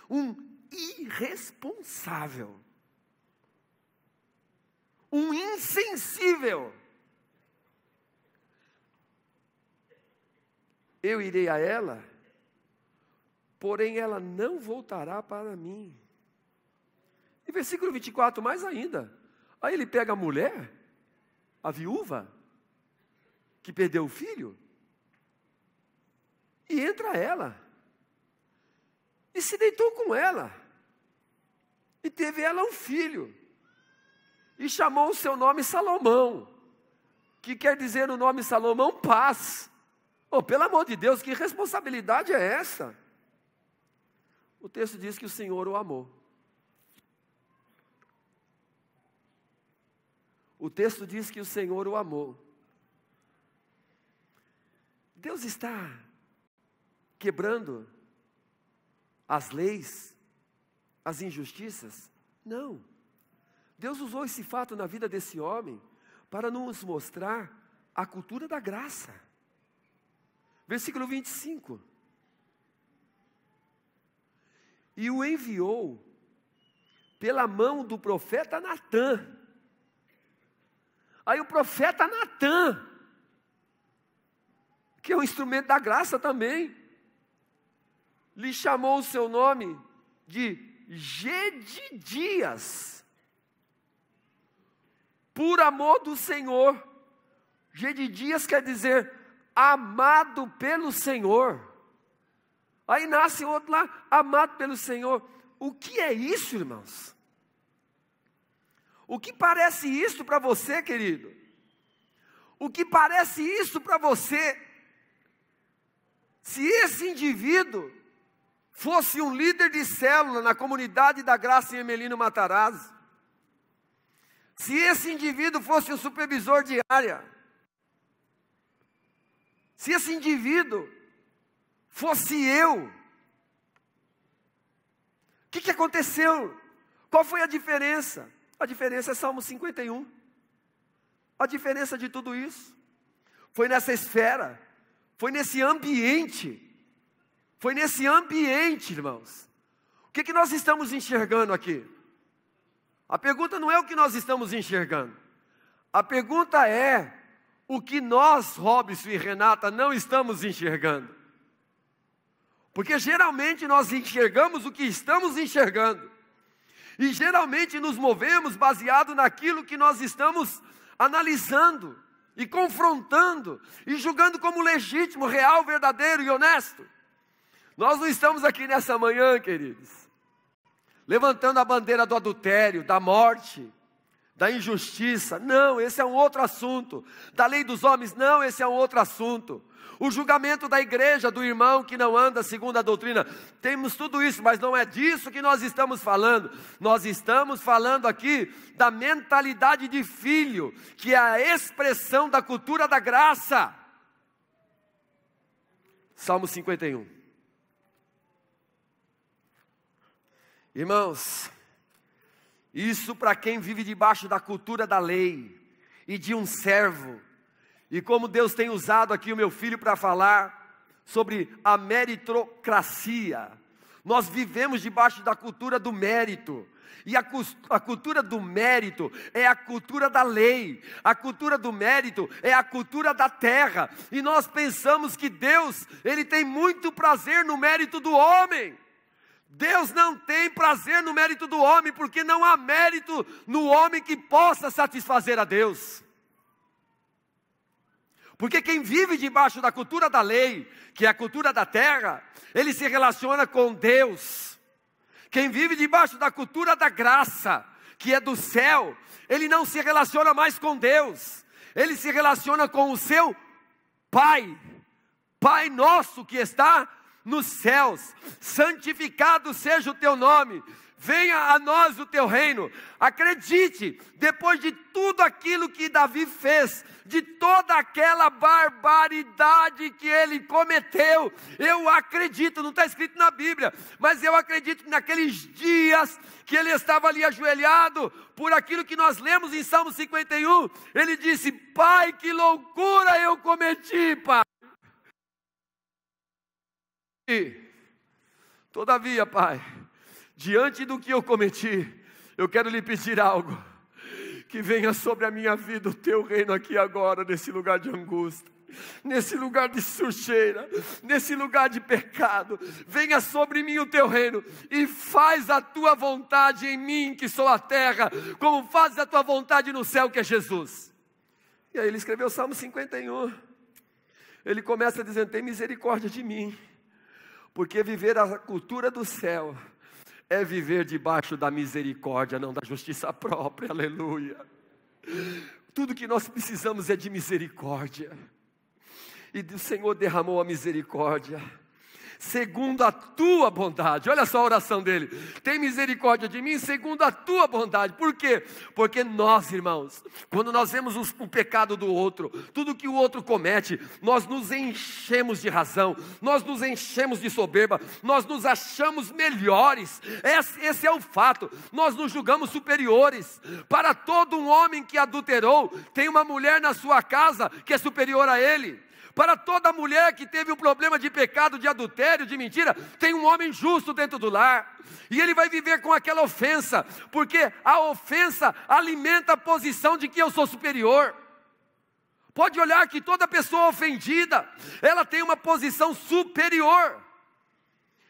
Um irresponsável. Um insensível. Eu irei a ela, porém ela não voltará para mim. E versículo 24, mais ainda. Aí ele pega a mulher, a viúva, que perdeu o filho, e entra ela, e se deitou com ela, e teve ela um filho, e chamou o seu nome Salomão, que quer dizer no nome Salomão, paz. Oh, pelo amor de Deus, que responsabilidade é essa? O texto diz que o Senhor o amou. O texto diz que o Senhor o amou. Deus está quebrando as leis, as injustiças? Não. Deus usou esse fato na vida desse homem para nos mostrar a cultura da graça. Versículo 25. E o enviou pela mão do profeta Natã. Aí o profeta Natã, que é um instrumento da graça também, lhe chamou o seu nome de Gedidias, por amor do Senhor. Gedidias quer dizer amado pelo Senhor. Aí nasce outro lá, amado pelo Senhor. O que é isso, irmãos? O que parece isso para você, querido? O que parece isso para você? Se esse indivíduo fosse um líder de célula na comunidade da Graça em Emelino Matarazzo, se esse indivíduo fosse um supervisor de área, se esse indivíduo fosse eu, o que aconteceu? Qual foi a diferença? A diferença é Salmo 51. A diferença de tudo isso foi nessa esfera, foi nesse ambiente. Foi nesse ambiente, irmãos. O que nós estamos enxergando aqui? A pergunta não é o que nós estamos enxergando. A pergunta é o que nós, Robson e Renata, não estamos enxergando. Porque geralmente nós enxergamos o que estamos enxergando. E geralmente nos movemos baseado naquilo que nós estamos analisando e confrontando e julgando como legítimo, real, verdadeiro e honesto. Nós não estamos aqui nessa manhã, queridos, levantando a bandeira do adultério, da morte, da injustiça. Não, esse é um outro assunto. Da lei dos homens, não, esse é um outro assunto. O julgamento da igreja, do irmão que não anda segundo a doutrina. Temos tudo isso, mas não é disso que nós estamos falando. Nós estamos falando aqui da mentalidade de filho, que é a expressão da cultura da graça. Salmo 51. Irmãos, isso para quem vive debaixo da cultura da lei e de um servo. E como Deus tem usado aqui o meu filho para falar sobre a meritocracia. Nós vivemos debaixo da cultura do mérito. E a cultura do mérito é a cultura da lei. A cultura do mérito é a cultura da terra. E nós pensamos que Deus, Ele tem muito prazer no mérito do homem. Deus não tem prazer no mérito do homem, porque não há mérito no homem que possa satisfazer a Deus. Porque quem vive debaixo da cultura da lei, que é a cultura da terra, ele se relaciona com Deus. Quem vive debaixo da cultura da graça, que é do céu, ele não se relaciona mais com Deus. Ele se relaciona com o seu Pai. Pai nosso que está nos céus, santificado seja o teu nome. Venha a nós o teu reino. Acredite, depois de tudo aquilo que Davi fez, de toda aquela barbaridade que ele cometeu, eu acredito, não está escrito na Bíblia, mas eu acredito que naqueles dias que ele estava ali ajoelhado, por aquilo que nós lemos em Salmo 51, ele disse: Pai, que loucura eu cometi, Pai. E, todavia, Pai, diante do que eu cometi, eu quero lhe pedir algo. Que venha sobre a minha vida o teu reino aqui agora, nesse lugar de angústia, nesse lugar de sujeira, nesse lugar de pecado. Venha sobre mim o teu reino e faz a tua vontade em mim, que sou a terra, como fazes a tua vontade no céu, que é Jesus. E aí ele escreveu o Salmo 51. Ele começa dizendo: tem misericórdia de mim, porque viver a cultura do céu é viver debaixo da misericórdia, não da justiça própria, aleluia. Tudo que nós precisamos é de misericórdia, e o Senhor derramou a misericórdia, segundo a tua bondade. Olha só a oração dele: tem misericórdia de mim segundo a tua bondade. Por quê? Porque nós, irmãos, quando nós vemos o pecado do outro, tudo que o outro comete, nós nos enchemos de razão, nós nos enchemos de soberba, nós nos achamos melhores. Esse é o fato. Nós nos julgamos superiores. Para todo um homem que adulterou, tem uma mulher na sua casa que é superior a ele. Para toda mulher que teve um problema de pecado, de adultério, de mentira, tem um homem justo dentro do lar. E ele vai viver com aquela ofensa, porque a ofensa alimenta a posição de que eu sou superior. Pode olhar que toda pessoa ofendida, ela tem uma posição superior.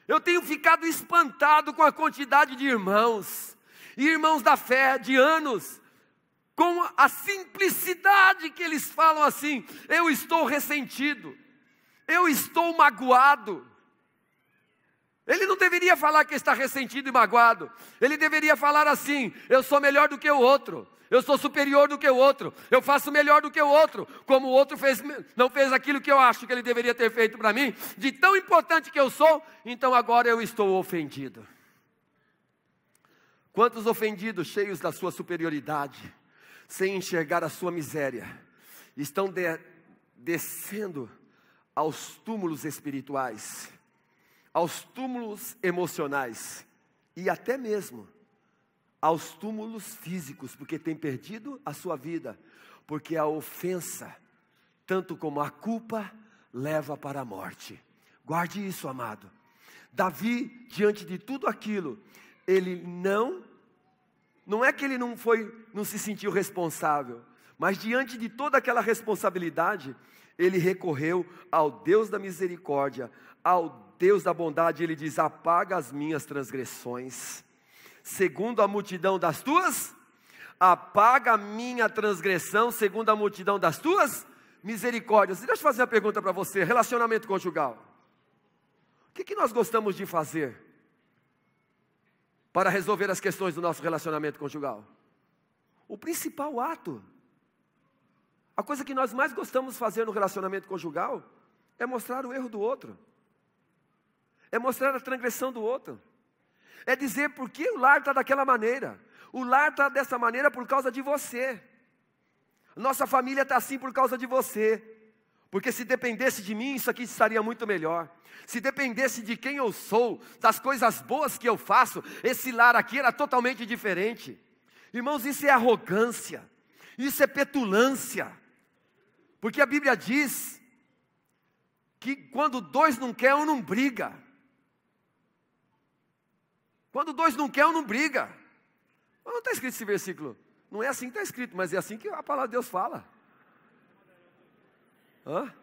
Eu tenho ficado espantado com a quantidade de irmãos, e irmãos da fé de anos, com a simplicidade que eles falam assim: eu estou ressentido, eu estou magoado. Ele não deveria falar que está ressentido e magoado. Ele deveria falar assim: eu sou melhor do que o outro, eu sou superior do que o outro, eu faço melhor do que o outro. Como o outro não fez aquilo que eu acho que ele deveria ter feito para mim, de tão importante que eu sou, então agora eu estou ofendido. Quantos ofendidos, cheios da sua superioridade, sem enxergar a sua miséria, estão descendo aos túmulos espirituais, aos túmulos emocionais e até mesmo aos túmulos físicos, porque têm perdido a sua vida, porque a ofensa, tanto como a culpa, leva para a morte. Guarde isso, amado. Davi, diante de tudo aquilo, ele não é que ele não se sentiu responsável, mas diante de toda aquela responsabilidade, ele recorreu ao Deus da misericórdia, ao Deus da bondade. Ele diz: apaga as minhas transgressões, segundo a multidão das tuas, apaga a minha transgressão, segundo a multidão das tuas misericórdias. Deixa eu fazer uma pergunta para você: relacionamento conjugal, o que nós gostamos de fazer para resolver as questões do nosso relacionamento conjugal? O principal ato, a coisa que nós mais gostamos de fazer no relacionamento conjugal, é mostrar o erro do outro. É mostrar a transgressão do outro. É dizer por que o lar está daquela maneira. O lar está dessa maneira por causa de você. Nossa família está assim por causa de você. Porque se dependesse de mim, isso aqui estaria muito melhor. Se dependesse de quem eu sou, das coisas boas que eu faço, esse lar aqui era totalmente diferente. Irmãos, isso é arrogância. Isso é petulância. Porque a Bíblia diz que quando dois não querem, um não briga. Quando dois não querem, um não briga. Mas não está escrito esse versículo. Não é assim que está escrito, mas é assim que a palavra de Deus fala. Hã?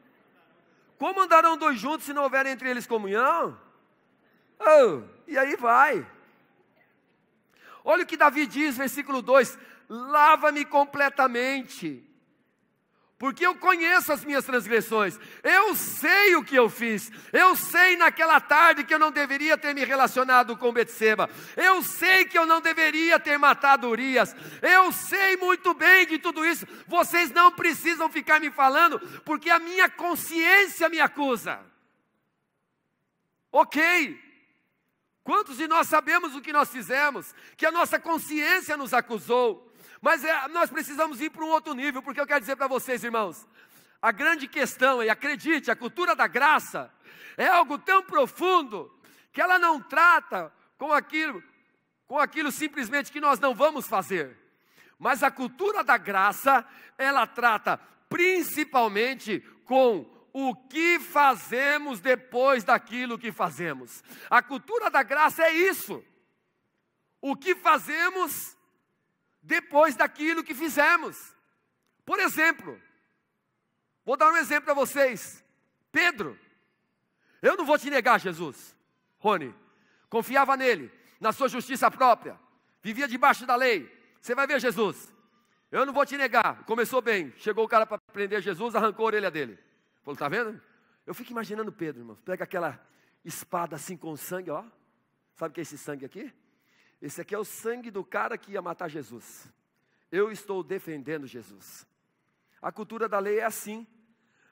Como andarão dois juntos se não houver entre eles comunhão? Oh, e aí vai. Olha o que Davi diz, versículo 2. Lava-me completamente, porque eu conheço as minhas transgressões. Eu sei o que eu fiz. Eu sei naquela tarde que eu não deveria ter me relacionado com Betseba. Eu sei que eu não deveria ter matado Urias. Eu sei muito bem de tudo isso. Vocês não precisam ficar me falando, porque a minha consciência me acusa. Ok. Quantos de nós sabemos o que nós fizemos? Que a nossa consciência nos acusou. Mas nós precisamos ir para um outro nível, porque eu quero dizer para vocês, irmãos, a grande questão, e acredite, a cultura da graça é algo tão profundo, que ela não trata com aquilo simplesmente que nós não vamos fazer. Mas a cultura da graça, ela trata principalmente com o que fazemos depois daquilo que fazemos. A cultura da graça é isso. O que fazemos depois daquilo que fizemos. Por exemplo, vou dar um exemplo para vocês. Pedro, eu não vou te negar Jesus. Rony, confiava nele, na sua justiça própria, vivia debaixo da lei. Você vai ver Jesus. Eu não vou te negar. Começou bem, chegou o cara para prender Jesus, arrancou a orelha dele. Falou, tá vendo? Eu fico imaginando Pedro, irmão. Pega aquela espada assim com sangue, ó. Sabe o que é esse sangue aqui? Esse aqui é o sangue do cara que ia matar Jesus. Eu estou defendendo Jesus. A cultura da lei é assim.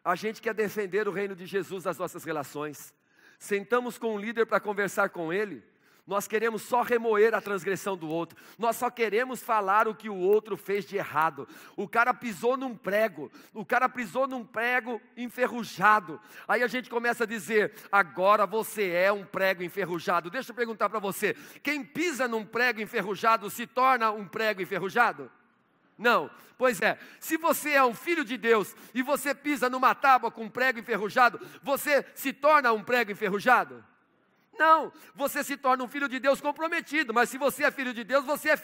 A gente quer defender o reino de Jesus nas nossas relações. Sentamos com um líder para conversar com ele. Nós queremos só remoer a transgressão do outro. Nós só queremos falar o que o outro fez de errado. O cara pisou num prego. O cara pisou num prego enferrujado. Aí a gente começa a dizer, agora você é um prego enferrujado. Deixa eu perguntar para você. Quem pisa num prego enferrujado se torna um prego enferrujado? Não. Pois é, se você é um filho de Deus e você pisa numa tábua com um prego enferrujado, você se torna um prego enferrujado? Não, você se torna um filho de Deus comprometido, mas se você é filho de Deus, você é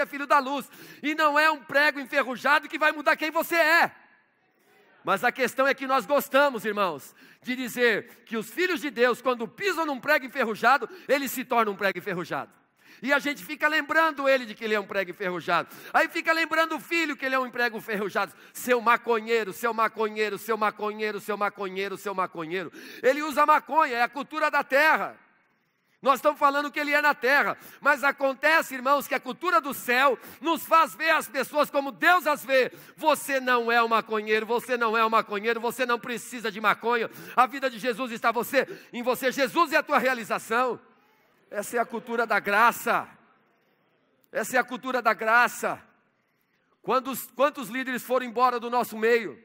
filho da luz, e não é um prego enferrujado que vai mudar quem você é. Mas a questão é que nós gostamos, irmãos, de dizer que os filhos de Deus, quando pisam num prego enferrujado, eles se tornam um prego enferrujado. E a gente fica lembrando ele de que ele é um prego enferrujado. Aí fica lembrando o filho que ele é um prego enferrujado. Seu maconheiro, seu maconheiro, seu maconheiro, seu maconheiro, seu maconheiro. Ele usa maconha, é a cultura da terra. Nós estamos falando que ele é na terra, mas acontece, irmãos, que a cultura do céu nos faz ver as pessoas como Deus as vê. Você não é um maconheiro, você não é um maconheiro, você não precisa de maconha. A vida de Jesus está em você, Jesus é a tua realização. Essa é a cultura da graça. Essa é a cultura da graça. Quantos líderes foram embora do nosso meio?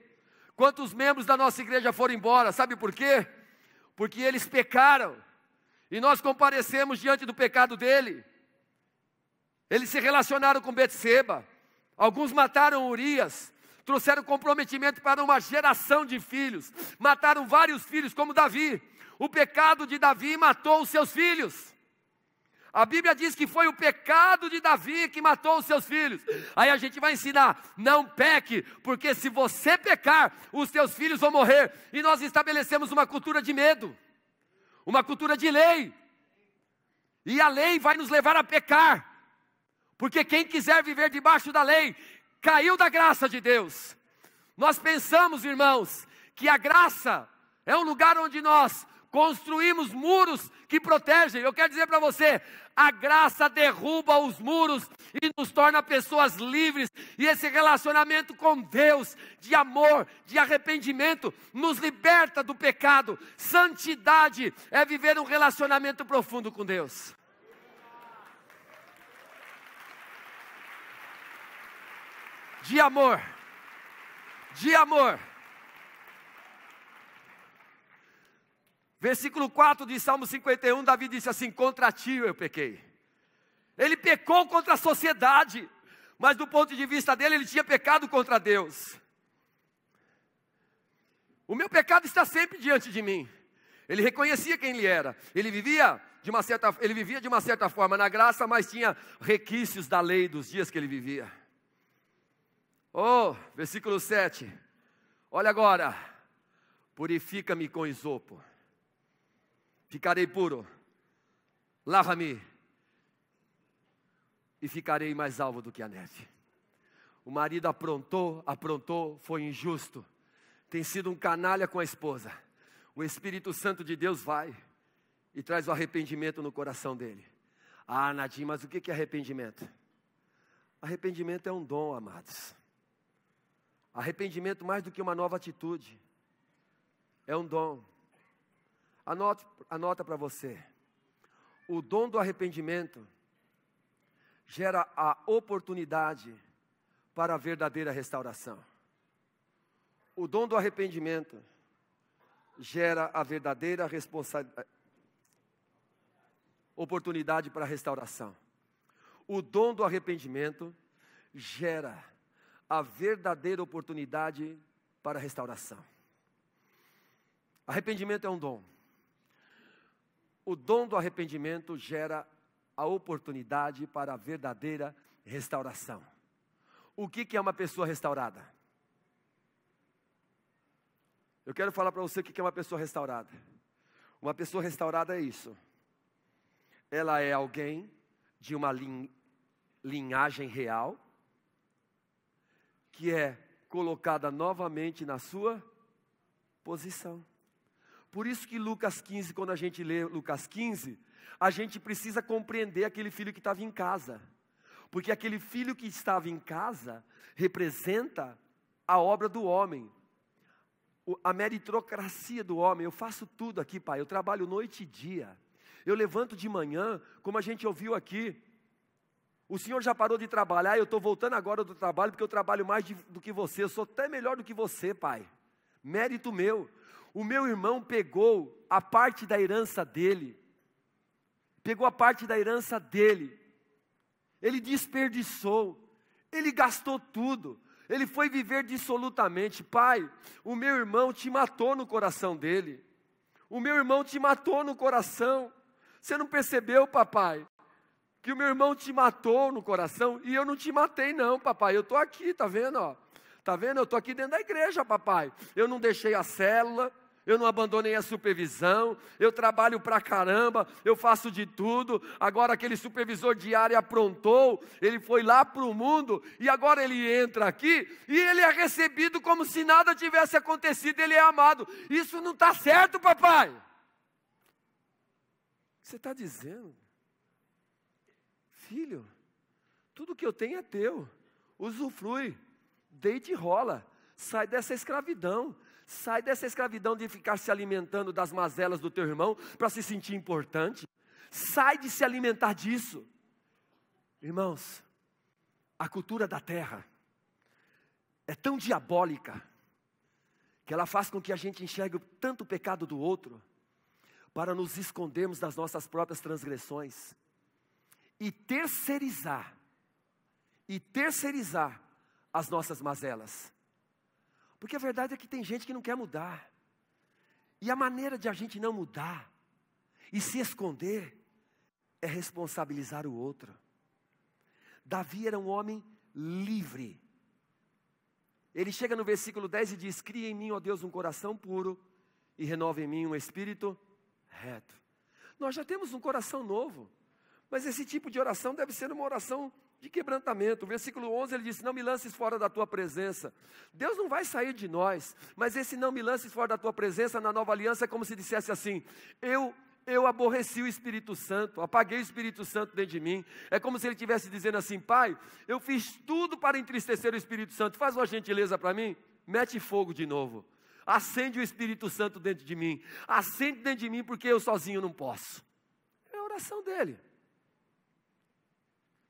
Quantos membros da nossa igreja foram embora? Sabe por quê? Porque eles pecaram. E nós comparecemos diante do pecado dele. Eles se relacionaram com Betseba. Alguns mataram Urias. Trouxeram comprometimento para uma geração de filhos. Mataram vários filhos, como Davi. O pecado de Davi matou os seus filhos. A Bíblia diz que foi o pecado de Davi que matou os seus filhos. Aí a gente vai ensinar, não peque, porque se você pecar, os seus filhos vão morrer. E nós estabelecemos uma cultura de medo. Uma cultura de lei, e a lei vai nos levar a pecar, porque quem quiser viver debaixo da lei, caiu da graça de Deus. Nós pensamos, irmãos, que a graça é um lugar onde nós construímos muros que protegem. Eu quero dizer para você, a graça derruba os muros e nos torna pessoas livres. E esse relacionamento com Deus, de amor, de arrependimento, nos liberta do pecado. Santidade é viver um relacionamento profundo com Deus. De amor. De amor. Versículo 4 de Salmo 51, Davi disse assim: contra ti eu pequei. Ele pecou contra a sociedade, mas do ponto de vista dele, ele tinha pecado contra Deus. O meu pecado está sempre diante de mim. Ele reconhecia quem ele era. Ele vivia de uma certa forma na graça, mas tinha requisitos da lei dos dias que ele vivia. Oh, versículo 7. Olha agora. Purifica-me com isopo. Ficarei puro. Lava-me. E ficarei mais alvo do que a neve. O marido aprontou, foi injusto. Tem sido um canalha com a esposa. O Espírito Santo de Deus vai e traz o arrependimento no coração dele. Ah, Nadim, mas o que é arrependimento? Arrependimento é um dom, amados. Arrependimento, mais do que uma nova atitude, é um dom. Anota para você. O dom do arrependimento gera a oportunidade para a verdadeira restauração. O dom do arrependimento gera a verdadeira oportunidade para a restauração. O dom do arrependimento gera a verdadeira oportunidade para a restauração. Arrependimento é um dom. O dom do arrependimento gera a oportunidade para a verdadeira restauração. O que é uma pessoa restaurada? Eu quero falar para você o que é uma pessoa restaurada. Uma pessoa restaurada é isso. Ela é alguém de uma linhagem real, que é colocada novamente na sua posição. Por isso que Lucas 15, quando a gente lê Lucas 15, a gente precisa compreender aquele filho que estava em casa. Porque aquele filho que estava em casa representa a obra do homem. A meritocracia do homem. Eu faço tudo aqui, pai. Eu trabalho noite e dia. Eu levanto de manhã, como a gente ouviu aqui. O senhor já parou de trabalhar, eu estou voltando agora do trabalho, porque eu trabalho mais do que você. Eu sou até melhor do que você, pai. Mérito meu. O meu irmão pegou a parte da herança dele. Pegou a parte da herança dele. Ele desperdiçou. Ele gastou tudo. Ele foi viver dissolutamente. Pai, o meu irmão te matou no coração dele. O meu irmão te matou no coração. Você não percebeu, papai? Que o meu irmão te matou no coração? E eu não te matei não, papai. Eu estou aqui, tá vendo? Ó? Tá vendo? Eu estou aqui dentro da igreja, papai. Eu não deixei a célula. Eu não abandonei a supervisão, eu trabalho pra caramba, eu faço de tudo. Agora aquele supervisor de área aprontou, ele foi lá pro mundo e agora ele entra aqui e ele é recebido como se nada tivesse acontecido, ele é amado. Isso não está certo, papai. O que você está dizendo? Filho, tudo que eu tenho é teu, usufrui, deite e rola, sai dessa escravidão. Sai dessa escravidão de ficar se alimentando das mazelas do teu irmão para se sentir importante. Sai de se alimentar disso. Irmãos, a cultura da terra é tão diabólica que ela faz com que a gente enxergue tanto o pecado do outro para nos escondermos das nossas próprias transgressões e terceirizar as nossas mazelas. Porque a verdade é que tem gente que não quer mudar. E a maneira de a gente não mudar e se esconder é responsabilizar o outro. Davi era um homem livre. Ele chega no versículo 10 e diz: cria em mim, ó Deus, um coração puro e renova em mim um espírito reto. Nós já temos um coração novo, mas esse tipo de oração deve ser uma oração de quebrantamento. O versículo 11 ele diz, não me lances fora da tua presença. Deus não vai sair de nós, mas esse não me lances fora da tua presença na nova aliança é como se dissesse assim, eu aborreci o Espírito Santo, apaguei o Espírito Santo dentro de mim. É como se ele estivesse dizendo assim, Pai, eu fiz tudo para entristecer o Espírito Santo, faz uma gentileza para mim, mete fogo de novo. Acende o Espírito Santo dentro de mim, acende dentro de mim porque eu sozinho não posso. É a oração dele.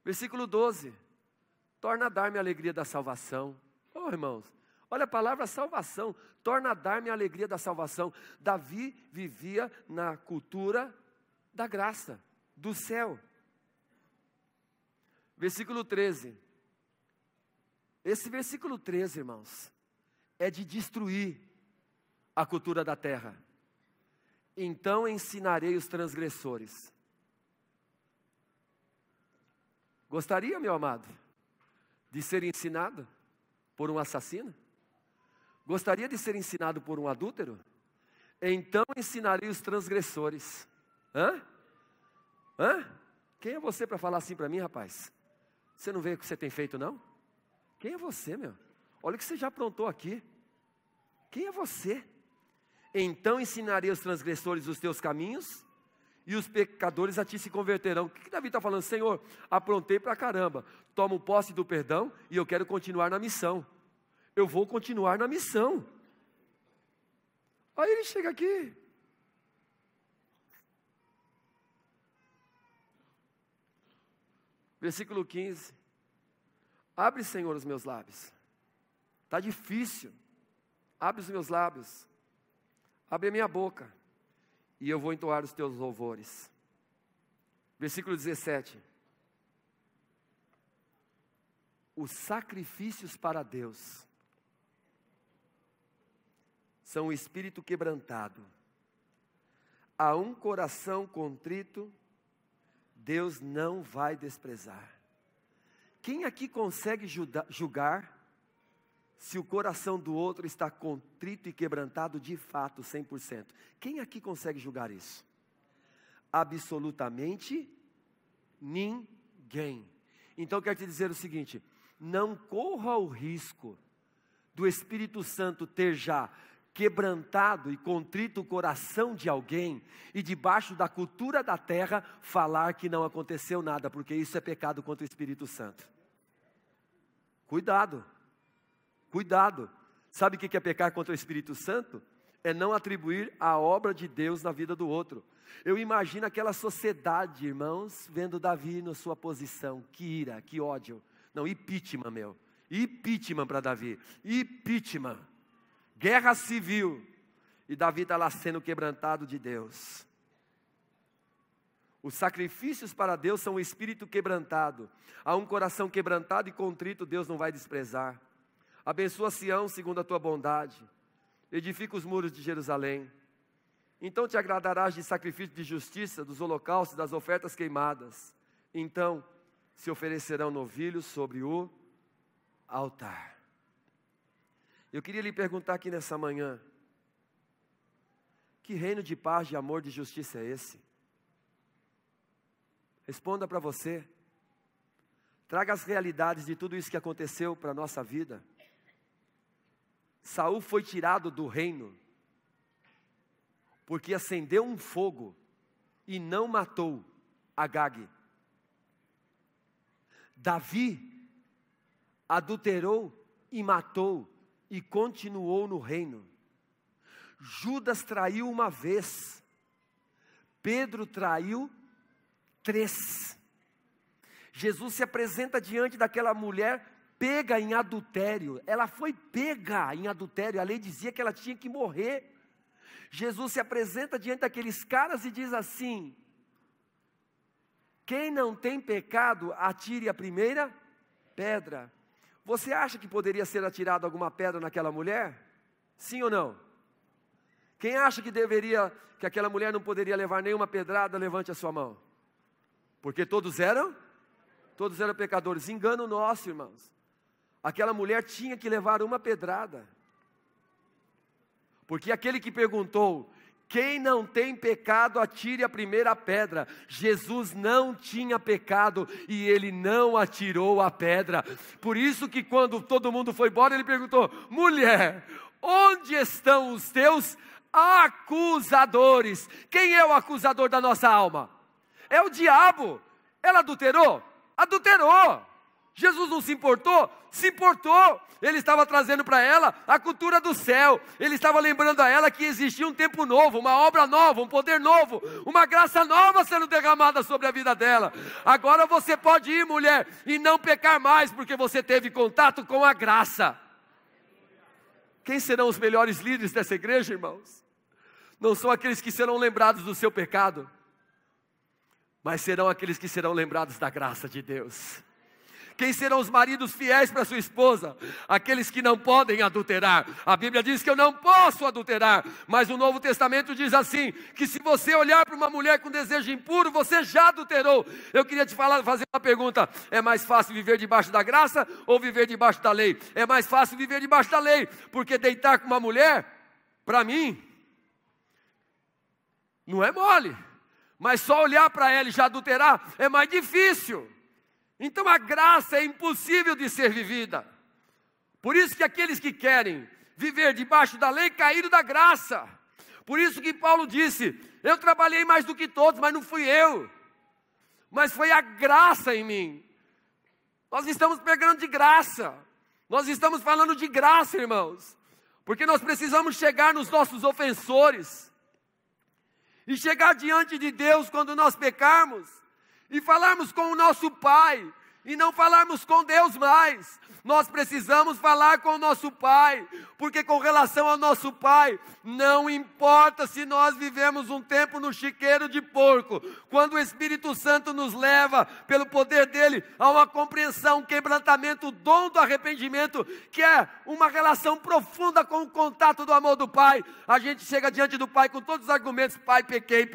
Versículo 12, torna a dar-me a alegria da salvação. Oh irmãos, olha a palavra salvação, torna a dar-me a alegria da salvação. Davi vivia na cultura da graça, do céu. Versículo 13. Esse versículo 13, irmãos, é de destruir a cultura da terra. Então ensinarei os transgressores. Gostaria, meu amado, de ser ensinado por um assassino? Gostaria de ser ensinado por um adúltero? Então ensinarei os transgressores. Hã? Quem é você para falar assim para mim, rapaz? Você não vê o que você tem feito, não? Quem é você, meu? Olha o que você já aprontou aqui. Quem é você? Então ensinarei os transgressores os teus caminhos, e os pecadores a ti se converterão. O que Davi está falando? Senhor, aprontei para caramba, tomo posse do perdão e eu quero continuar na missão. Eu vou continuar na missão. Aí ele chega aqui. Versículo 15. Abre, Senhor, os meus lábios. Está difícil. Abre os meus lábios. Abre a minha boca. E eu vou entoar os teus louvores. Versículo 17. Os sacrifícios para Deus são o espírito quebrantado. A um coração contrito, Deus não vai desprezar. Quem aqui consegue julgar se o coração do outro está contrito e quebrantado de fato, 100%? Quem aqui consegue julgar isso? Absolutamente ninguém. Então eu quero te dizer o seguinte, não corra o risco do Espírito Santo ter já quebrantado e contrito o coração de alguém e debaixo da cultura da terra falar que não aconteceu nada, porque isso é pecado contra o Espírito Santo. Cuidado. Cuidado, sabe o que é pecar contra o Espírito Santo? É não atribuir a obra de Deus na vida do outro. Eu imagino aquela sociedade, irmãos, vendo Davi na sua posição, que ira, que ódio. Não, impeachment, meu, impeachment para Davi, impeachment, guerra civil, e Davi está lá sendo quebrantado de Deus. Os sacrifícios para Deus são o espírito quebrantado. A um coração quebrantado e contrito, Deus não vai desprezar. Abençoa Sião segundo a tua bondade, edifica os muros de Jerusalém. Então te agradarás de sacrifício de justiça, dos holocaustos, das ofertas queimadas. Então se oferecerão novilhos sobre o altar. Eu queria lhe perguntar aqui nessa manhã, que reino de paz, de amor, de justiça é esse? Responda para você. Traga as realidades de tudo isso que aconteceu para a nossa vida. Saul foi tirado do reino porque acendeu um fogo e não matou Agag. Davi adulterou e matou e continuou no reino. Judas traiu uma vez, Pedro traiu 3. Jesus se apresenta diante daquela mulher pega em adultério. Ela foi pega em adultério, a lei dizia que ela tinha que morrer. Jesus se apresenta diante daqueles caras e diz assim: quem não tem pecado, atire a primeira pedra. Você acha que poderia ser atirado alguma pedra naquela mulher? Sim ou não? Quem acha que aquela mulher não poderia levar nenhuma pedrada, levante a sua mão. Porque todos eram pecadores. Engano nosso, irmãos. Aquela mulher tinha que levar uma pedrada. Porque aquele que perguntou, Quem não tem pecado, atire a primeira pedra. Jesus não tinha pecado e ele não atirou a pedra. Por isso que quando todo mundo foi embora, ele perguntou: mulher, onde estão os teus acusadores? Quem é o acusador da nossa alma? É o diabo. Ela adulterou? Adulterou. Jesus não se importou? Se importou. Ele estava trazendo para ela a cultura do céu. Ele estava lembrando a ela que existia um tempo novo, uma obra nova, um poder novo, uma graça nova sendo derramada sobre a vida dela. Agora você pode ir, mulher, e não pecar mais, porque você teve contato com a graça. Quem serão os melhores líderes dessa igreja, irmãos? Não são aqueles que serão lembrados do seu pecado, mas serão aqueles que serão lembrados da graça de Deus. Quem serão os maridos fiéis para sua esposa? Aqueles que não podem adulterar. A Bíblia diz que eu não posso adulterar, mas o Novo Testamento diz assim, que se você olhar para uma mulher com desejo impuro, você já adulterou. Eu queria te fazer uma pergunta: é mais fácil viver debaixo da graça ou viver debaixo da lei? É mais fácil viver debaixo da lei, porque deitar com uma mulher, para mim, não é mole, mas só olhar para ela e já adulterar é mais difícil. Então a graça é impossível de ser vivida. Por isso que aqueles que querem viver debaixo da lei caíram da graça. Por isso que Paulo disse: eu trabalhei mais do que todos, mas não fui eu, mas foi a graça em mim. Nós estamos pegando de graça. Nós estamos falando de graça, irmãos, porque nós precisamos chegar nos nossos ofensores e chegar diante de Deus quando nós pecarmos e falarmos com o nosso Pai, e não falarmos com Deus mais. Nós precisamos falar com o nosso Pai, porque com relação ao nosso Pai, não importa se nós vivemos um tempo no chiqueiro de porco, quando o Espírito Santo nos leva, pelo poder dele, a uma compreensão, um quebrantamento, o dom do arrependimento, que é uma relação profunda com o contato do amor do Pai. A gente chega diante do Pai com todos os argumentos: Pai, pequei.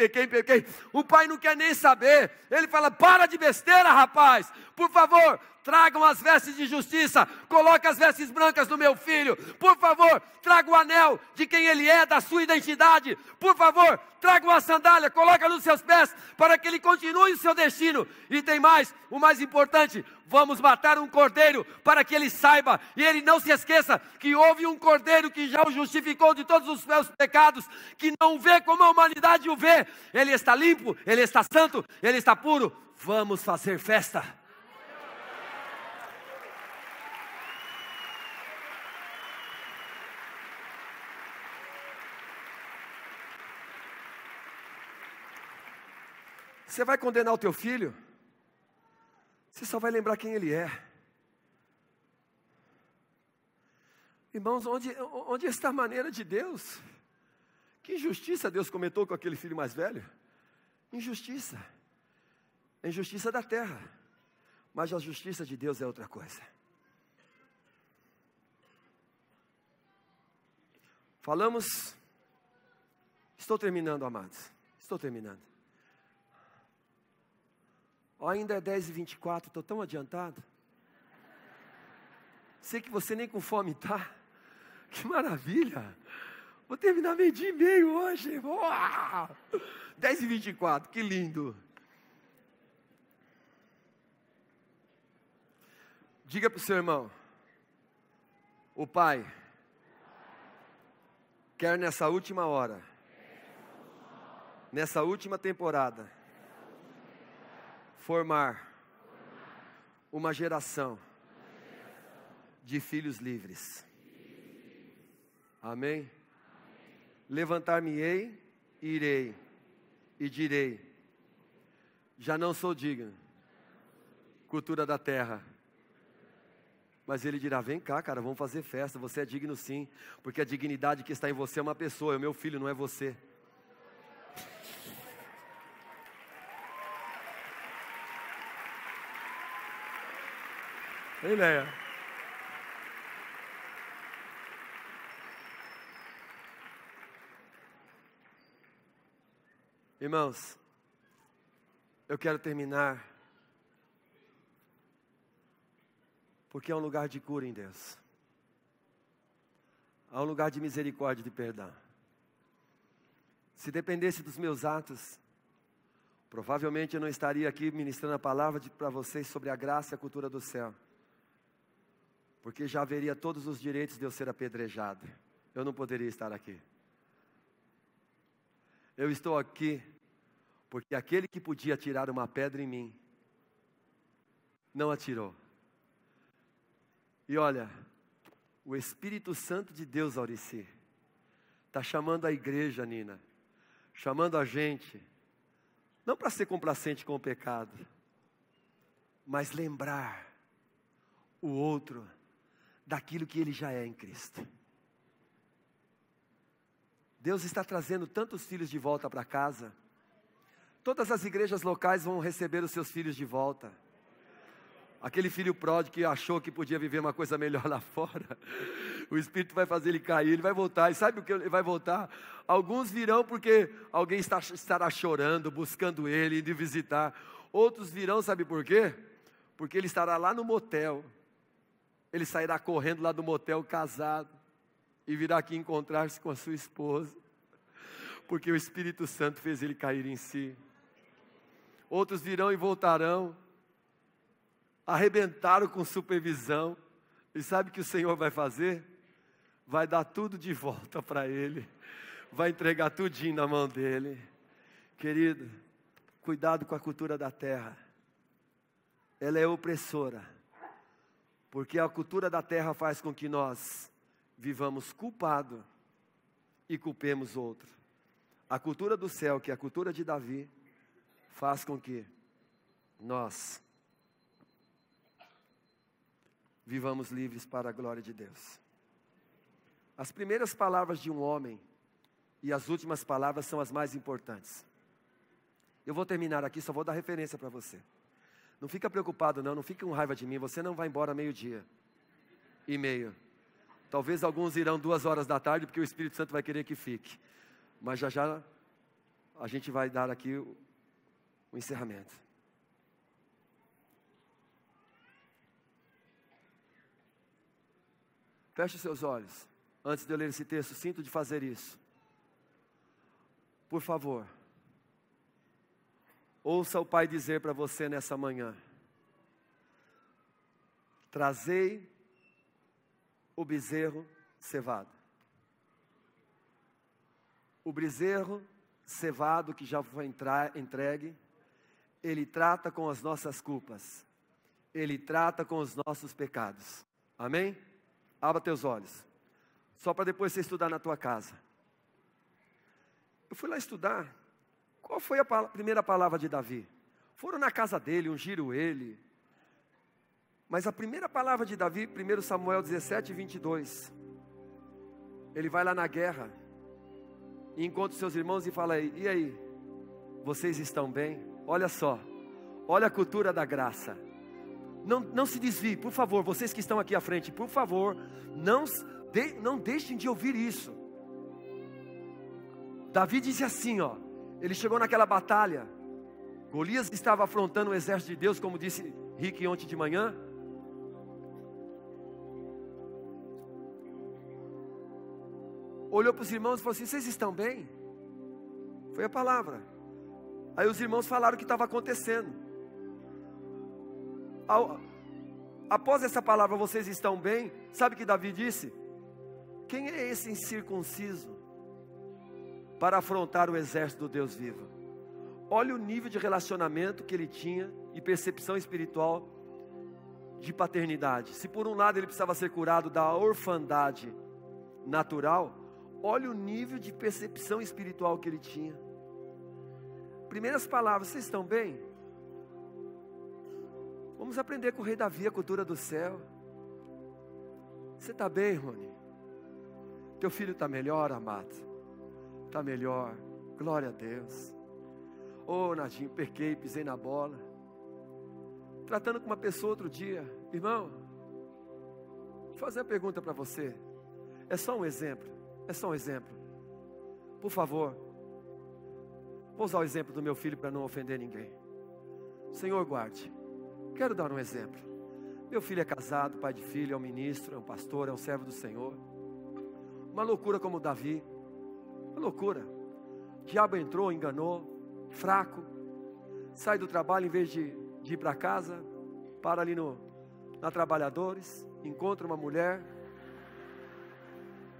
O Pai não quer nem saber. Ele fala: para de besteira, rapaz, por favor, tragam as vestes de justiça, coloque as vestes brancas no meu filho, por favor, traga o anel de quem ele é, da sua identidade, por favor, traga uma sandália, coloca nos seus pés, para que ele continue o seu destino. E tem mais, o mais importante: vamos matar um cordeiro, para que ele saiba, e ele não se esqueça, que houve um cordeiro que já o justificou de todos os seus pecados, que não vê como a humanidade o vê. Ele está limpo, ele está santo, ele está puro. Vamos fazer festa. Você vai condenar o teu filho? Você só vai lembrar quem ele é. Irmãos, onde está a maneira de Deus? Que injustiça Deus cometeu com aquele filho mais velho? Injustiça. A injustiça da terra. Mas a justiça de Deus é outra coisa. Falamos... Estou terminando, amados. Estou terminando. Ainda é 10h24, estou tão adiantado. Sei que você nem com fome está. Que maravilha. Vou terminar 12h30 hoje. 10h24, que lindo. Diga para o seu irmão: o Pai quer nessa última hora, nessa última temporada, formar uma geração de filhos livres. Amém? Levantar-me-ei, irei e direi: já não sou digno, cultura da terra. Mas ele dirá: vem cá, cara, vamos fazer festa. Você é digno sim, porque a dignidade que está em você é uma pessoa, é o meu filho, não é você. Ei, Leia. Irmãos, eu quero terminar, porque é um lugar de cura em Deus. É um lugar de misericórdia e de perdão. Se dependesse dos meus atos, provavelmente eu não estaria aqui ministrando a palavra para vocês sobre a graça e a cultura do céu. Porque já haveria todos os direitos de eu ser apedrejado. Eu não poderia estar aqui. Eu estou aqui porque aquele que podia atirar uma pedra em mim, não atirou. E olha, o Espírito Santo de Deus, Aurici, está chamando a igreja, Nina, chamando a gente, não para ser complacente com o pecado, mas lembrar o outro daquilo que ele já é em Cristo. Deus está trazendo tantos filhos de volta para casa. Todas as igrejas locais vão receber os seus filhos de volta. Aquele filho pródigo que achou que podia viver uma coisa melhor lá fora, o Espírito vai fazer ele cair, ele vai voltar. E sabe o que ele vai voltar? Alguns virão porque alguém estará chorando, buscando ele, indo visitar. Outros virão, sabe por quê? Porque ele estará lá no motel. Ele sairá correndo lá do motel casado e virá aqui encontrar-se com a sua esposa, porque o Espírito Santo fez ele cair em si. Outros virão e voltarão, arrebentaram com supervisão, e sabe o que o Senhor vai fazer? Vai dar tudo de volta para ele, vai entregar tudinho na mão dele. Querido, cuidado com a cultura da terra, ela é opressora, porque a cultura da terra faz com que nós vivamos culpado e culpemos outro. A cultura do céu, que é a cultura de Davi, faz com que nós vivamos livres para a glória de Deus. As primeiras palavras de um homem e as últimas palavras são as mais importantes. Eu vou terminar aqui, só vou dar referência para você. Não fica preocupado não fique com raiva de mim, você não vai embora 12:30. Talvez alguns irão 14h, porque o Espírito Santo vai querer que fique. Mas já já a gente vai dar aqui o encerramento. Feche os seus olhos. Antes de eu ler esse texto, sinto de fazer isso. Por favor, ouça o Pai dizer para você nessa manhã: trazei o bezerro cevado. O bezerro cevado que já foi entregue, ele trata com as nossas culpas, ele trata com os nossos pecados. Amém? Abra teus olhos, só para depois você estudar na tua casa. Eu fui lá estudar, qual foi a primeira palavra de Davi? Foram na casa dele, ungiram ele. Mas a primeira palavra de Davi, 1 Samuel 17:22. Ele vai lá na guerra e encontra os seus irmãos e fala: e aí, vocês estão bem? Olha só, olha a cultura da graça. Não se desvie, por favor, vocês que estão aqui à frente, por favor, não deixem de ouvir isso. Davi disse assim, ó, ele chegou naquela batalha, Golias estava afrontando o exército de Deus, como disse Rick ontem de manhã. Olhou para os irmãos e falou assim: vocês estão bem? Foi a palavra. Aí os irmãos falaram o que estava acontecendo. Após essa palavra, vocês estão bem? Sabe o que Davi disse? Quem é esse incircunciso para afrontar o exército do Deus vivo? Olha o nível de relacionamento que ele tinha e percepção espiritual de paternidade. Se por um lado ele precisava ser curado da orfandade natural, olha o nível de percepção espiritual que ele tinha. Primeiras palavras: vocês estão bem? Vamos aprender com o rei Davi a cultura do céu. Você está bem, Rony? Teu filho está melhor, amado? Está melhor, glória a Deus. Oh, Nadinho, pequei, pisei na bola. Tratando com uma pessoa outro dia: irmão, vou fazer uma pergunta para você. É só um exemplo. É só um exemplo. Por favor, vou usar o exemplo do meu filho para não ofender ninguém. Senhor guarde. Quero dar um exemplo. Meu filho é casado, pai de filho, é um ministro, é um pastor, é um servo do Senhor. Uma loucura como Davi. Uma loucura. O diabo entrou, enganou, fraco, sai do trabalho, em vez de ir para casa, para ali na Trabalhadores, encontra uma mulher,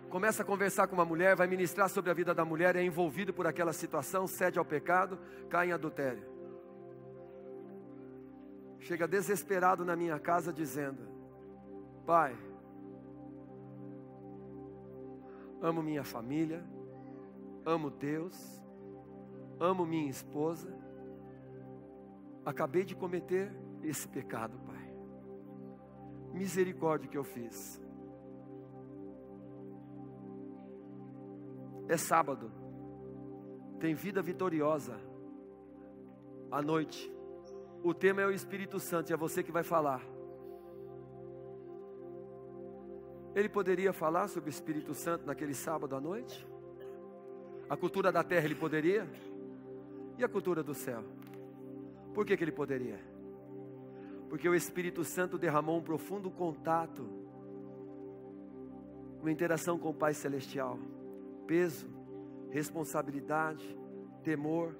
começa a conversar com uma mulher, vai ministrar sobre a vida da mulher, é envolvido por aquela situação, cede ao pecado, cai em adultério. Chega desesperado na minha casa dizendo: Pai, amo minha família, amo Deus, amo minha esposa, acabei de cometer esse pecado, Pai. Misericórdia que eu fiz. É sábado, tem vida vitoriosa, à noite. O tema é o Espírito Santo e é você que vai falar. Ele poderia falar sobre o Espírito Santo naquele sábado à noite? A cultura da terra ele poderia? E a cultura do céu? Por que ele poderia? Porque o Espírito Santo derramou um profundo contato, uma interação com o Pai Celestial. Peso, responsabilidade, temor.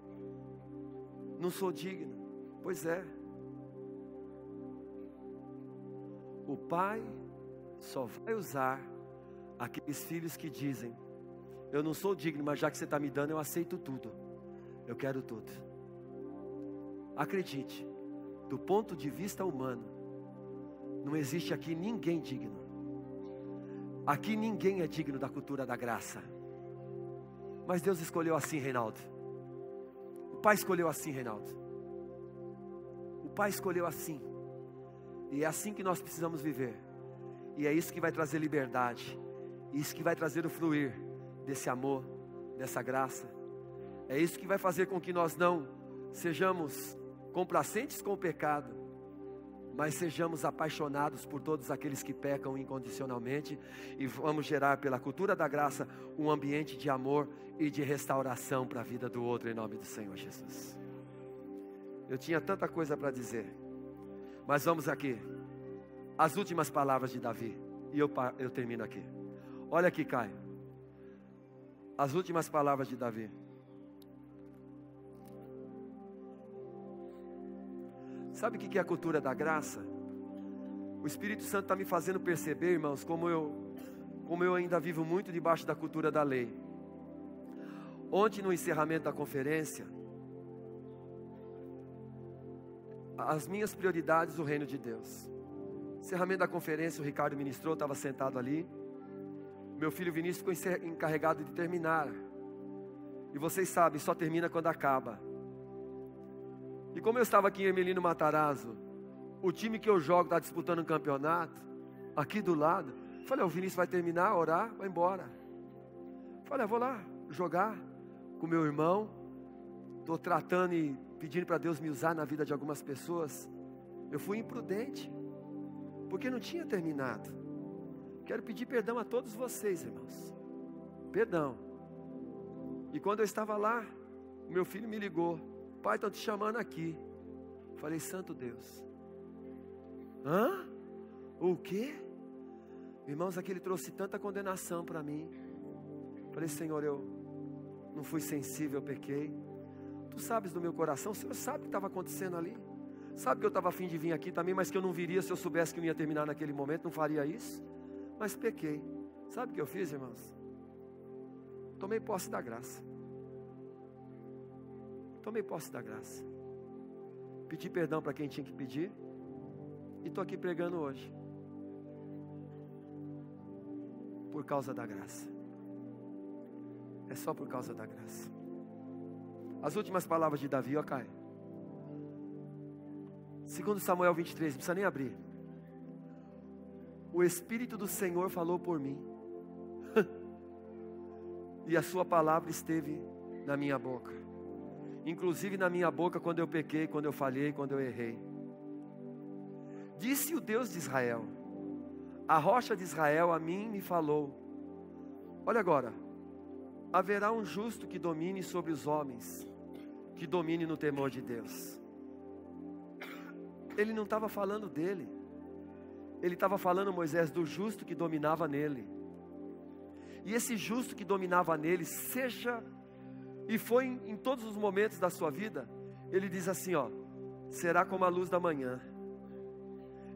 Não sou digno. Pois é. O Pai só vai usar aqueles filhos que dizem: eu não sou digno, mas já que você está me dando, eu aceito tudo. Eu quero tudo. Acredite, do ponto de vista humano, não existe aqui ninguém digno. Aqui ninguém é digno da cultura da graça. Mas Deus escolheu assim, Reinaldo. O Pai escolheu assim, Reinaldo. O Pai escolheu assim. E é assim que nós precisamos viver. E é isso que vai trazer liberdade. Isso que vai trazer o fluir desse amor, dessa graça. É isso que vai fazer com que nós não sejamos complacentes com o pecado, mas sejamos apaixonados por todos aqueles que pecam incondicionalmente, e vamos gerar pela cultura da graça um ambiente de amor e de restauração para a vida do outro, em nome do Senhor Jesus. Eu tinha tanta coisa para dizer, mas vamos aqui, as últimas palavras de Davi, e eu termino aqui. Olha aqui, Caio, as últimas palavras de Davi. Sabe o que é a cultura da graça? O Espírito Santo está me fazendo perceber, irmãos, como eu ainda vivo muito debaixo da cultura da lei. Ontem, no encerramento da conferência, as minhas prioridades do reino de Deus. Encerramento da conferência, o Ricardo ministrou, estava sentado ali. Meu filho Vinícius ficou encarregado de terminar. E vocês sabem, só termina quando acaba. E como eu estava aqui em Hermelino Matarazzo, o time que eu jogo está disputando um campeonato, aqui do lado. Falei, o Vinícius vai terminar, orar, vai embora. Falei, vou lá jogar com meu irmão. Estou tratando e pedindo para Deus me usar na vida de algumas pessoas. Eu fui imprudente, porque não tinha terminado. Quero pedir perdão a todos vocês, irmãos. Perdão. E quando eu estava lá, meu filho me ligou. Pai, estão te chamando aqui. Falei, santo Deus. Hã? O quê? Irmãos, aquele trouxe tanta condenação para mim. Falei, Senhor, eu não fui sensível, eu pequei. Tu sabes do meu coração, o Senhor sabe o que estava acontecendo ali. Sabe que eu estava a fim de vir aqui também, mas que eu não viria se eu soubesse que não ia terminar naquele momento, não faria isso. Mas pequei. Sabe o que eu fiz, irmãos? Tomei posse da graça. Tomei posse da graça. Pedi perdão para quem tinha que pedir. E estou aqui pregando hoje. Por causa da graça. É só por causa da graça. As últimas palavras de Davi, ó, Caio. 2 Samuel 23, não precisa nem abrir. O Espírito do Senhor falou por mim. E a sua palavra esteve na minha boca. Inclusive na minha boca quando eu pequei, quando eu falhei, quando eu errei. Disse o Deus de Israel, a rocha de Israel a mim me falou. Olha agora, haverá um justo que domine sobre os homens, que domine no temor de Deus. Ele não estava falando dele, ele estava falando, Moisés, do justo que dominava nele. E esse justo que dominava nele, seja E foi em todos os momentos da sua vida, ele diz assim, ó, será como a luz da manhã.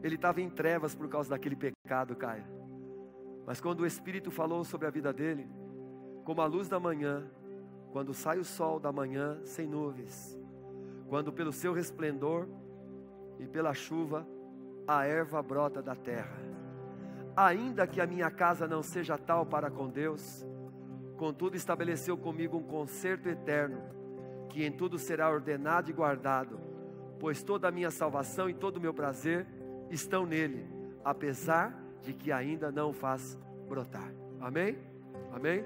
Ele estava em trevas por causa daquele pecado, Caia. Mas quando o Espírito falou sobre a vida dele, como a luz da manhã, quando sai o sol da manhã sem nuvens, quando pelo seu resplendor e pela chuva, a erva brota da terra. Ainda que a minha casa não seja tal para com Deus, contudo estabeleceu comigo um concerto eterno, que em tudo será ordenado e guardado, pois toda a minha salvação e todo o meu prazer estão nele, apesar de que ainda não faz brotar. Amém? Amém?